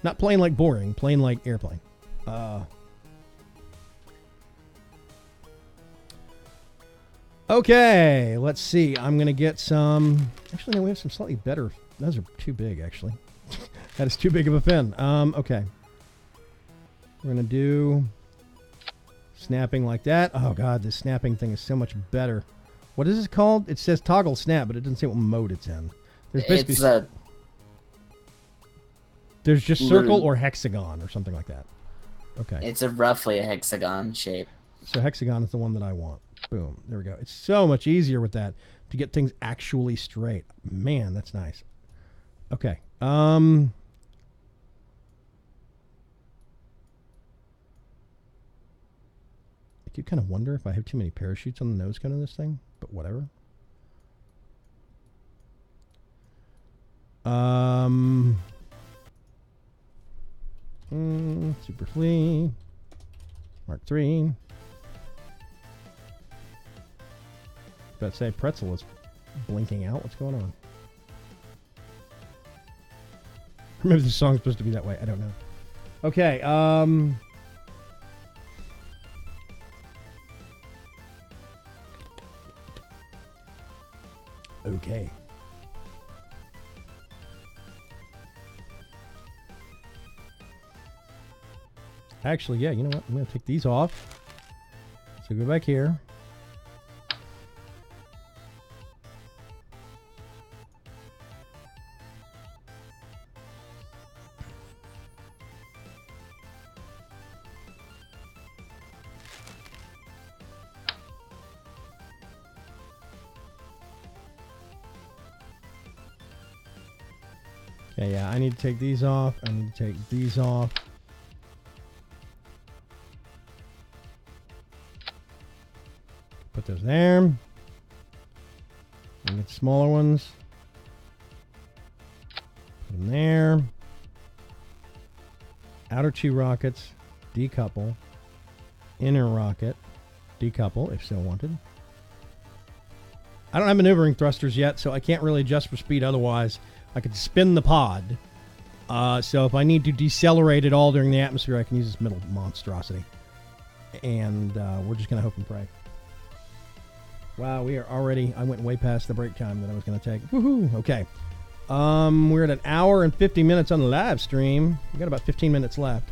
not plane like boring, plane like airplane. Okay, let's see. I'm going to get some... Actually, no, we have some slightly better... Those are too big, actually. That is too big of a fin. Okay. We're going to do... Snapping like that. Oh, God, this snapping thing is so much better. What is this called? It says toggle snap, but it doesn't say what mode it's in. There's basically... There's just circle or hexagon or something like that. Okay. It's roughly a hexagon shape. So hexagon is the one that I want. Boom. There we go. It's so much easier with that to get things actually straight. Man, that's nice. Okay. I do kind of wonder if I have too many parachutes on the nose cone of this thing, but whatever. Super Flea. Mark III. About to say pretzel is blinking out. What's going on? Maybe the song's supposed to be that way. I don't know. Okay. Okay. Actually, yeah, you know what? I'm going to take these off. So go back here. Okay, yeah, I need to take these off. I need to take these off. Put those there. And get smaller ones. Put them there. Outer 2 rockets. Decouple. Inner rocket. Decouple, if so wanted. I don't have maneuvering thrusters yet, so I can't really adjust for speed otherwise. I could spin the pod. So if I need to decelerate it all during the atmosphere, I can use this middle monstrosity. And we're just going to hope and pray. Wow, we are already... I went way past the break time that I was going to take. Woohoo! Okay. We're at 1 hour and 50 minutes on the live stream. We got about 15 minutes left.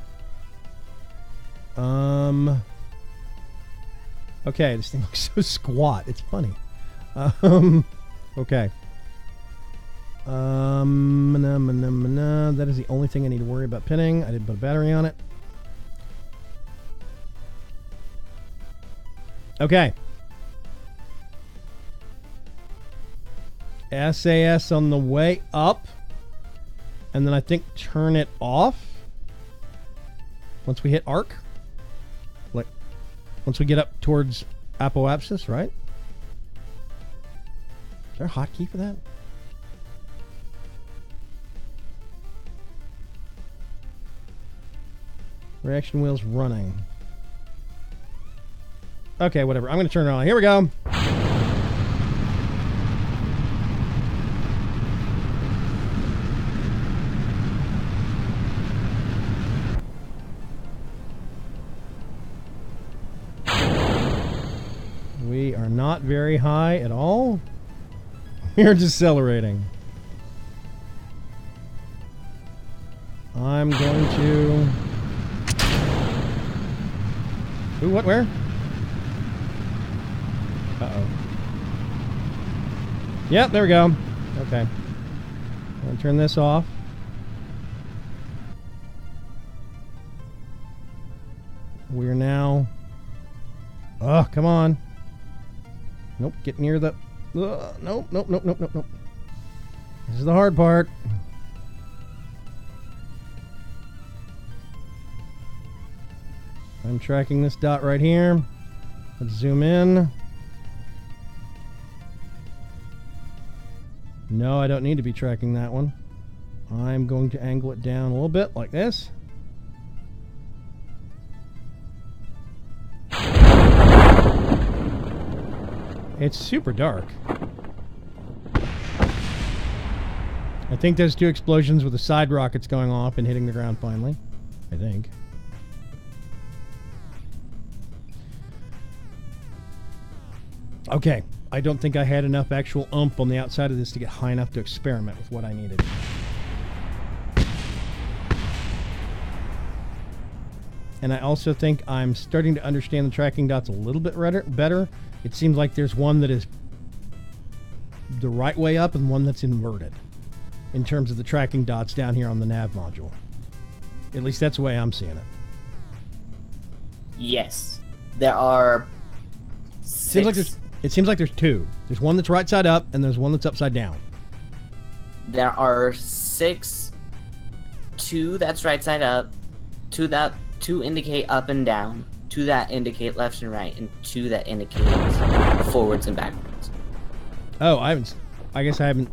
Okay, this thing looks so squat. It's funny. Okay. That is the only thing I need to worry about pinning. I didn't put a battery on it. Okay. SAS on the way up. And then I think turn it off once we hit arc. Once we get up towards Apoapsis, right? Is there a hotkey for that? Reaction wheel's running. Okay, whatever. I'm going to turn it on. Here we go. We are not very high at all. We're decelerating. I'm going to... Ooh, what, where? Uh-oh. Yep, there we go. Okay. I'm going to turn this off. We're now... Oh, come on. Nope, get near the... Nope, nope, nope, nope, nope, nope. This is the hard part. I'm tracking this dot right here. Let's zoom in. No, I don't need to be tracking that one. I'm going to angle it down a little bit like this. It's super dark. I think there's 2 explosions with the side rockets going off and hitting the ground finally. I think. Okay, I don't think I had enough actual oomph on the outside of this to get high enough to experiment with what I needed. And I also think I'm starting to understand the tracking dots a little bit better. It seems like there's one that is the right way up and one that's inverted in terms of the tracking dots down here on the nav module. At least that's the way I'm seeing it. Yes. There are 6. It seems like there's 2. There's one that's right side up, and there's one that's upside down. There are 6. 2 that's right side up, 2 indicate up and down, 2 that indicate left and right, and 2 that indicate forwards and backwards. Oh, I guess I haven't.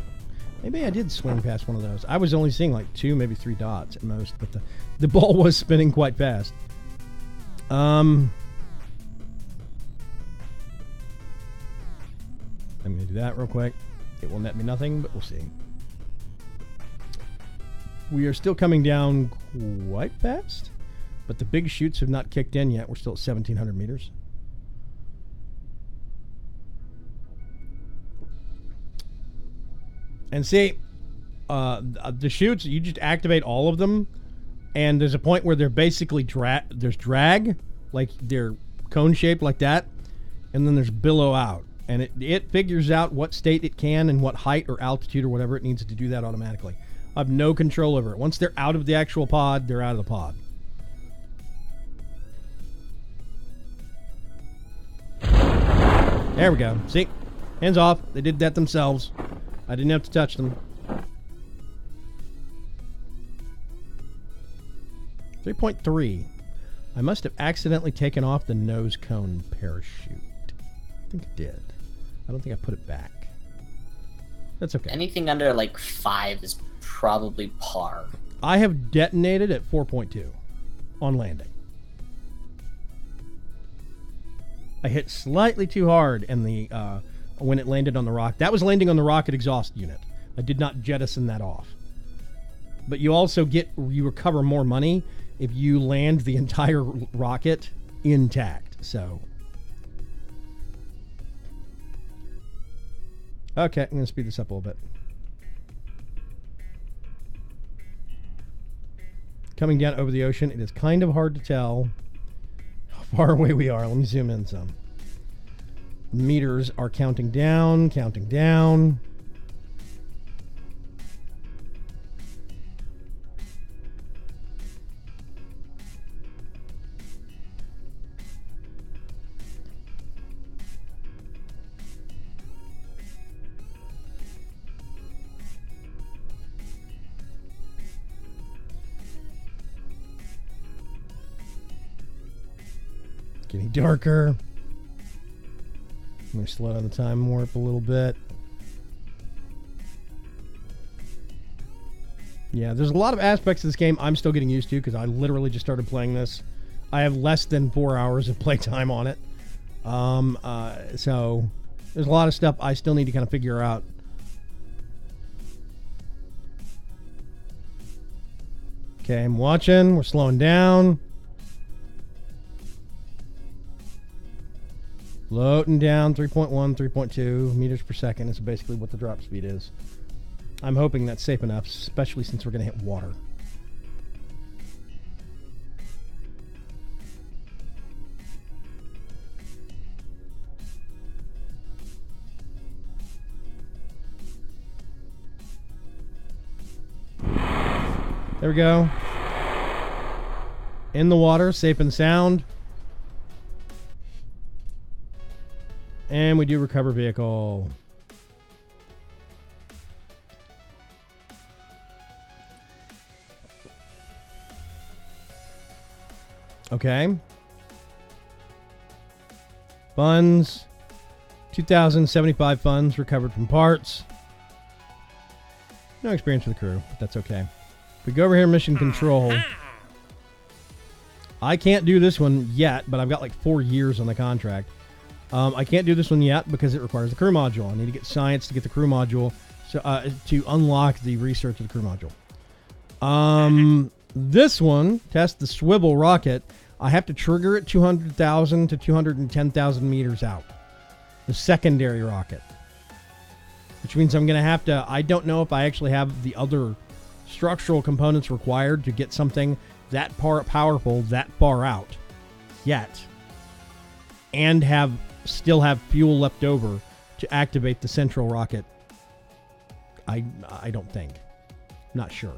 Maybe I did swing past one of those. I was only seeing like 2, maybe 3 dots at most, but the ball was spinning quite fast. I'm going to do that real quick. It will net me nothing, but we'll see. We are still coming down quite fast, but the big chutes have not kicked in yet. We're still at 1,700 meters. And see, the chutes, you just activate all of them, and there's a point where they're basically there's drag, like they're cone-shaped like that, and then there's billow out. And it figures out what state it can and what height or altitude or whatever it needs to do that automatically. I have no control over it. Once they're out of the actual pod, they're out of the pod. There we go. See? Hands off. They did that themselves. I didn't have to touch them. 3.3. I must have accidentally taken off the nose cone parachute. I think I did. I don't think I put it back. That's okay. Anything under like 5 is probably par. I have detonated at 4.2 on landing. I hit slightly too hard in the when it landed on the rock. That was landing on the rocket exhaust unit. I did not jettison that off. But you also you recover more money if you land the entire rocket intact. So, okay, I'm going to speed this up a little bit. Coming down over the ocean, it is kind of hard to tell how far away we are. Let me zoom in some. Meters are counting down, counting down. Getting darker. I'm going to slow down the time warp a little bit. Yeah, there's a lot of aspects of this game I'm still getting used to because I literally just started playing this. I have less than 4 hours of playtime on it. So there's a lot of stuff I still need to kind of figure out. Okay, I'm watching. We're slowing down. Floating down 3.1, 3.2 meters per second is basically what the drop speed is. I'm hoping that's safe enough, especially since we're going to hit water. There we go. In the water, safe and sound. And we do recover vehicle. Okay. Funds. 2,075 funds recovered from parts. No experience for the crew, but that's okay. If we go over here, mission control. I can't do this one yet, but I've got like 4 years on the contract. I can't do this one yet because it requires the crew module. I need to get science to get the crew module to unlock the research of the crew module. This one, test the swivel rocket. I have to trigger it 200,000 to 210,000 meters out. The secondary rocket. Which means I'm going to have to... I don't know if I actually have the other structural components required to get something that powerful that far out yet. And still have fuel left over to activate the central rocket. I don't think. Not sure.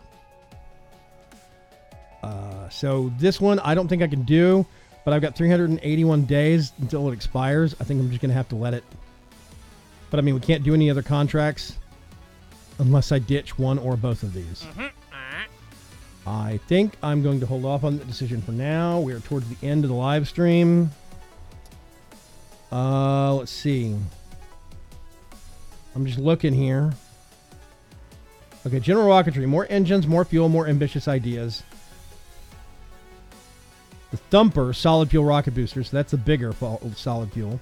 So this one I don't think I can do, but I've got 381 days until it expires. I think I'm just going to have to let it. But I mean, we can't do any other contracts unless I ditch one or both of these. I think I'm going to hold off on the decision for now. We are towards the end of the live stream. Let's see. I'm just looking here. Okay, general rocketry. More engines, more fuel, more ambitious ideas. The Thumper, solid fuel rocket booster. So that's a bigger solid fuel.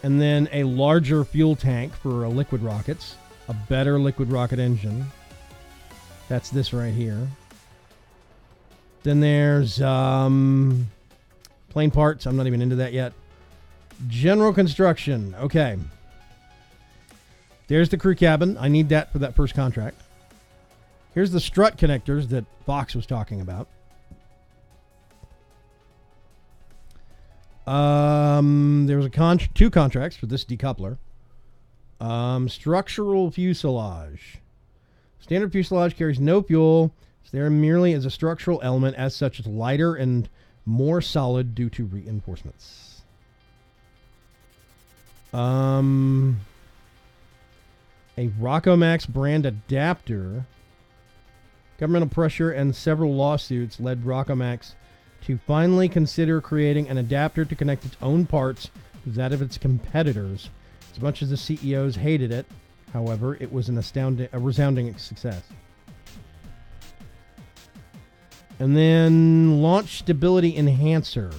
And then a larger fuel tank for liquid rockets. A better liquid rocket engine. That's this right here. Then there's plane parts. I'm not even into that yet. General construction. Okay. There's the crew cabin. I need that for that first contract. Here's the strut connectors that Fox was talking about. There was two contracts for this decoupler. Structural fuselage. Standard fuselage carries no fuel. It's there merely as a structural element. As such, it's lighter and more solid due to reinforcements. A Rockomax brand adapter. Governmental pressure and several lawsuits led Rockomax to finally consider creating an adapter to connect its own parts with that of its competitors. As much as the CEOs hated it, however, it was a resounding success. And then launch stability enhancer.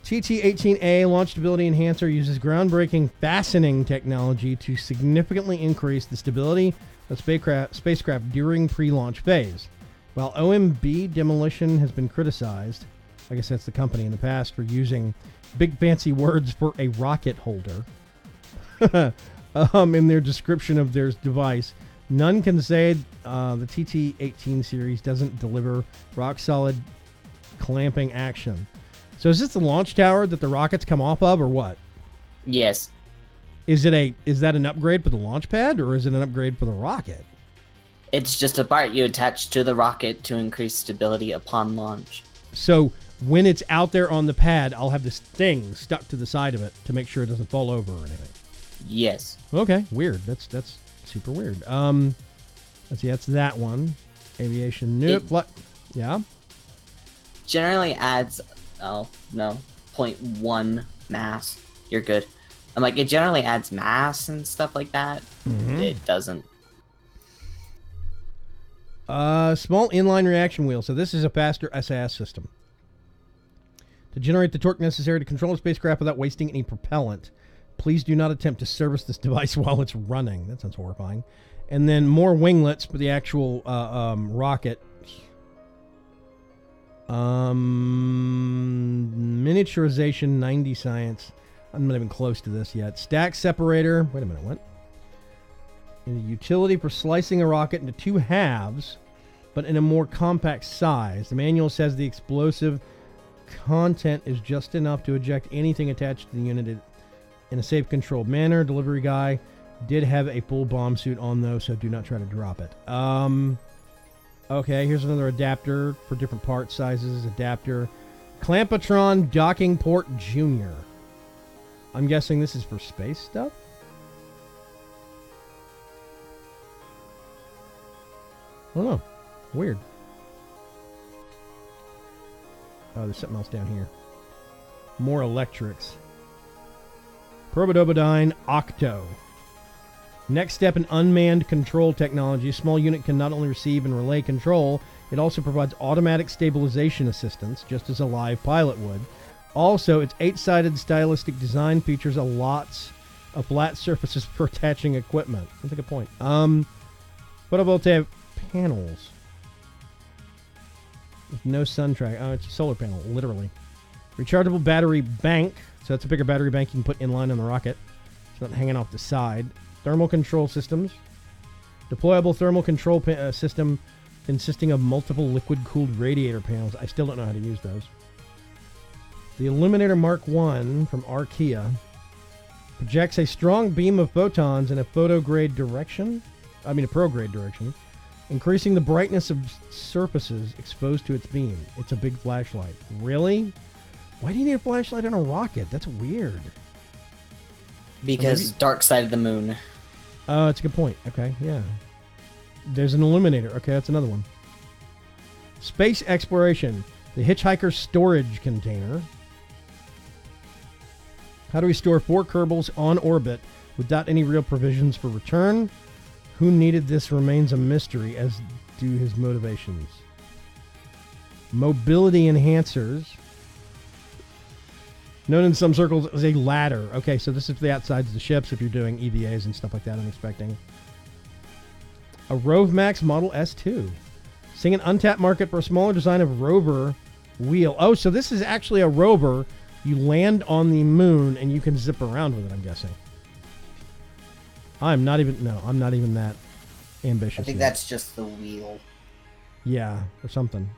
TT-18A launch stability enhancer uses groundbreaking fastening technology to significantly increase the stability of spacecraft during pre-launch phase. While OMB Demolition has been criticized, I guess that's the company in the past, for using big fancy words for a rocket holder in their description of their device, none can say the TT-18 series doesn't deliver rock-solid clamping action. So is this the launch tower that the rockets come off of, or what? Yes. Is that an upgrade for the launch pad, or is it an upgrade for the rocket? It's just a part you attach to the rocket to increase stability upon launch. So when it's out there on the pad, I'll have this thing stuck to the side of it to make sure it doesn't fall over or anything. Yes. Okay, weird. That's super weird. Let's see, that's that one. Aviation. Nope. Yeah. generally adds, oh, no, 0.1 mass. You're good. I'm like, it generally adds mass and stuff like that. It doesn't. Small inline reaction wheel. So this is a faster SAS system. To generate the torque necessary to control a spacecraft without wasting any propellant, please do not attempt to service this device while it's running. That sounds horrifying. And then more winglets for the actual rocket. Miniaturization, 90 science. I'm not even close to this yet. Stack separator. Wait a minute, what? A utility for slicing a rocket into 2 halves, but in a more compact size. The manual says the explosive content is just enough to eject anything attached to the unit in a safe, controlled manner. Delivery guy did have a full bomb suit on, though, so do not try to drop it. Okay, here's another adapter for different part sizes. Adapter. Clampatron Docking Port Junior. I'm guessing this is for space stuff? I don't know. Weird. Oh, there's something else down here. More electrics. Probodobodyne Octo. Next step in unmanned control technology. A small unit can not only receive and relay control, it also provides automatic stabilization assistance, just as a live pilot would. Also, its 8-sided stylistic design features a lots of flat surfaces for attaching equipment. That's a good point. Photovoltaic panels. With no sun track. Oh, it's a solar panel, literally. Rechargeable battery bank. So it's a bigger battery bank you can put inline on the rocket. It's not hanging off the side. Thermal control systems. Deployable thermal control system consisting of multiple liquid-cooled radiator panels. I still don't know how to use those. The Illuminator Mark I from Archaea projects a strong beam of photons in a prograde direction, increasing the brightness of surfaces exposed to its beam. It's a big flashlight. Really? Why do you need a flashlight on a rocket? That's weird. Because dark side of the moon. Oh, that's a good point. Okay, yeah. There's an illuminator. Okay, that's another one. Space exploration. The Hitchhiker storage container. How do we store 4 Kerbals on orbit without any real provisions for return? Who needed this remains a mystery, as do his motivations. Mobility enhancers. Known in some circles as a ladder. Okay, so this is for the outsides of the ships if you're doing EVAs and stuff like that, I'm expecting. A Rovemax Model S2. Seeing an untapped market for a smaller design of rover wheel. Oh, so this is actually a rover. You land on the moon and you can zip around with it, I'm guessing. I'm not even that ambitious. I think that's just the wheel. Yeah, or something.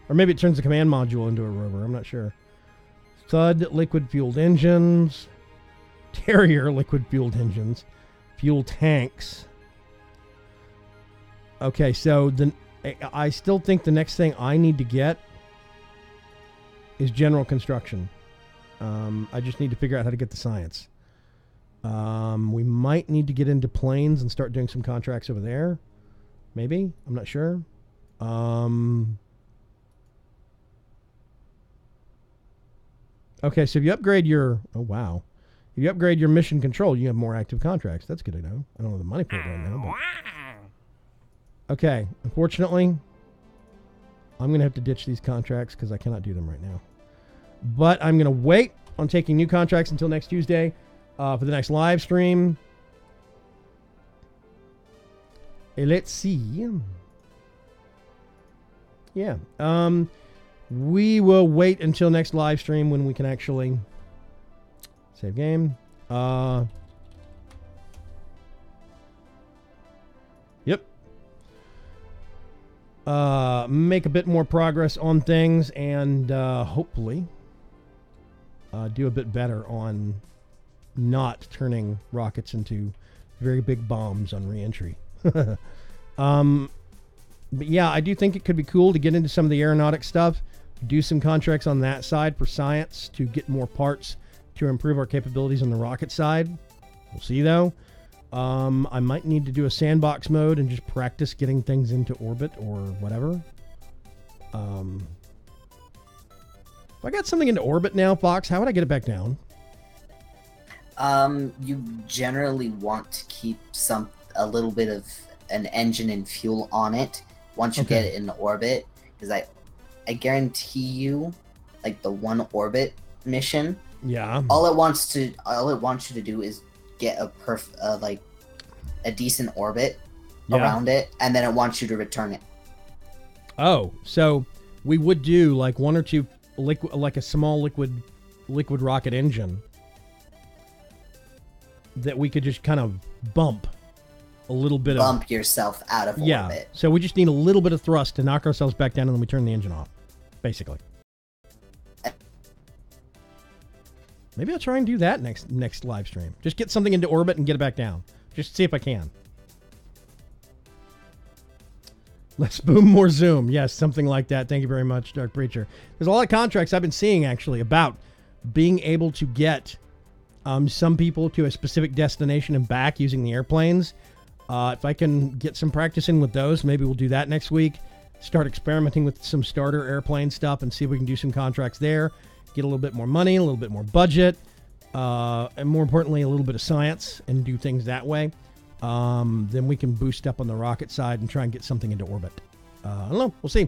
Or maybe it turns the command module into a rover. I'm not sure. Thud liquid-fueled engines. Terrier liquid-fueled engines. Fuel tanks. Okay, so I still think the next thing I need to get is general construction. I just need to figure out how to get the science. We might need to get into planes and start doing some contracts over there. Maybe. I'm not sure. Okay, so if you upgrade your... Oh, wow. If you upgrade your mission control, you have more active contracts. That's good to know. I don't know the money for it right now, but... Okay, unfortunately, I'm going to have to ditch these contracts because I cannot do them right now. But I'm going to wait on taking new contracts until next Tuesday for the next live stream. And let's see. Yeah. We will wait until next live stream when we can actually save game. Yep. Make a bit more progress on things and hopefully do a bit better on not turning rockets into very big bombs on re-entry. But yeah, I do think it could be cool to get into some of the aeronautic stuff, do some contracts on that side for science to get more parts to improve our capabilities on the rocket side. We'll see though. I might need to do a sandbox mode and just practice getting things into orbit or whatever. If I got something into orbit now, Fox, how would I get it back down? You generally want to keep a little bit of an engine and fuel on it once you get it in orbit, because I guarantee you, like the one orbit mission, all it wants you to do is get a decent orbit around it, and then it wants you to return it. Oh, so we would do like one or two like a small liquid rocket engine that we could just kind of bump a little bit bump yourself out of orbit. So we just need a little bit of thrust to knock ourselves back down, and then we turn the engine off, basically. Maybe I'll try and do that next live stream. Just get something into orbit and get it back down. Just see if I can. Let's boom more Zoom. Yes, something like that. Thank you very much, Dark Preacher. There's a lot of contracts I've been seeing, actually, about being able to get some people to a specific destination and back using the airplanes. If I can get some practice in with those, maybe we'll do that next week. Start experimenting with some starter airplane stuff and see if we can do some contracts there. Get a little bit more money, a little bit more budget, and more importantly, a little bit of science, and do things that way. Then we can boost up on the rocket side and try and get something into orbit. I don't know. We'll see.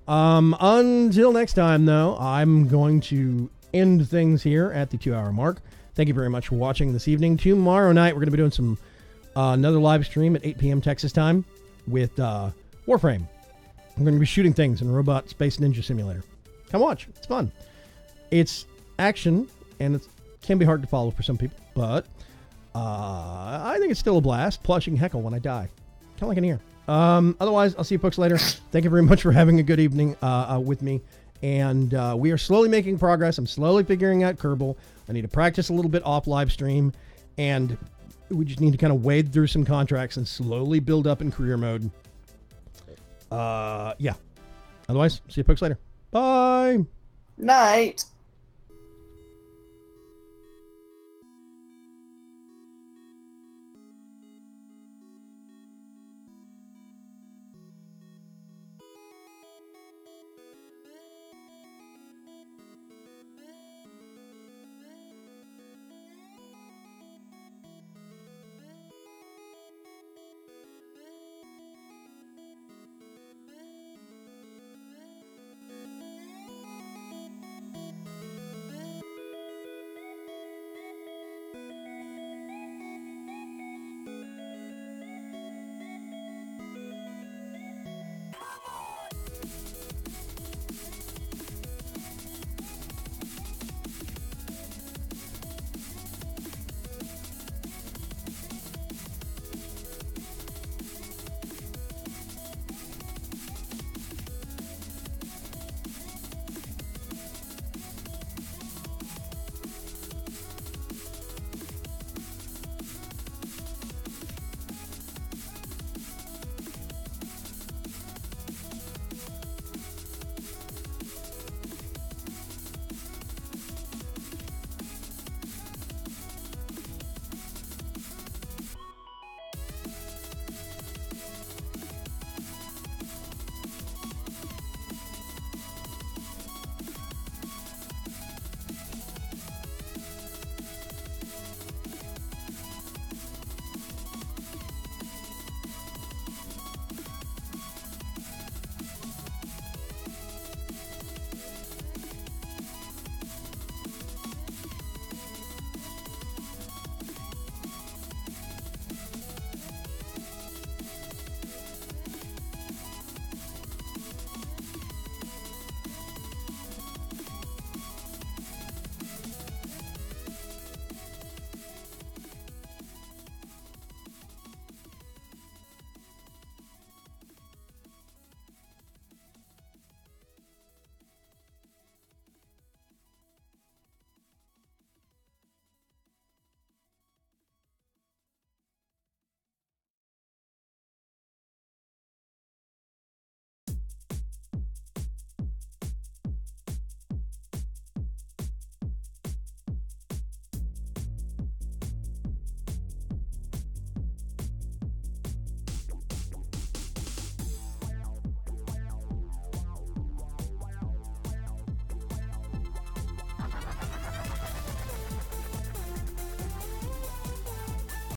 Until next time, though, I'm going to end things here at the 2-hour mark. Thank you very much for watching this evening. Tomorrow night, we're going to be doing some another live stream at 8 p.m. Texas time with Warframe. I'm going to be shooting things in Robot Space Ninja Simulator. Come watch. It's fun. It's action, and it can be hard to follow for some people, but I think it's still a blast. Plus, you can heckle when I die. Kind of like an ear. Otherwise, I'll see you folks later. Thank you very much for having a good evening with me. And we are slowly making progress. I'm slowly figuring out Kerbal. I need to practice a little bit off live stream. And we just need to kind of wade through some contracts and slowly build up in career mode. Yeah. Otherwise, see you folks later. Bye. Night.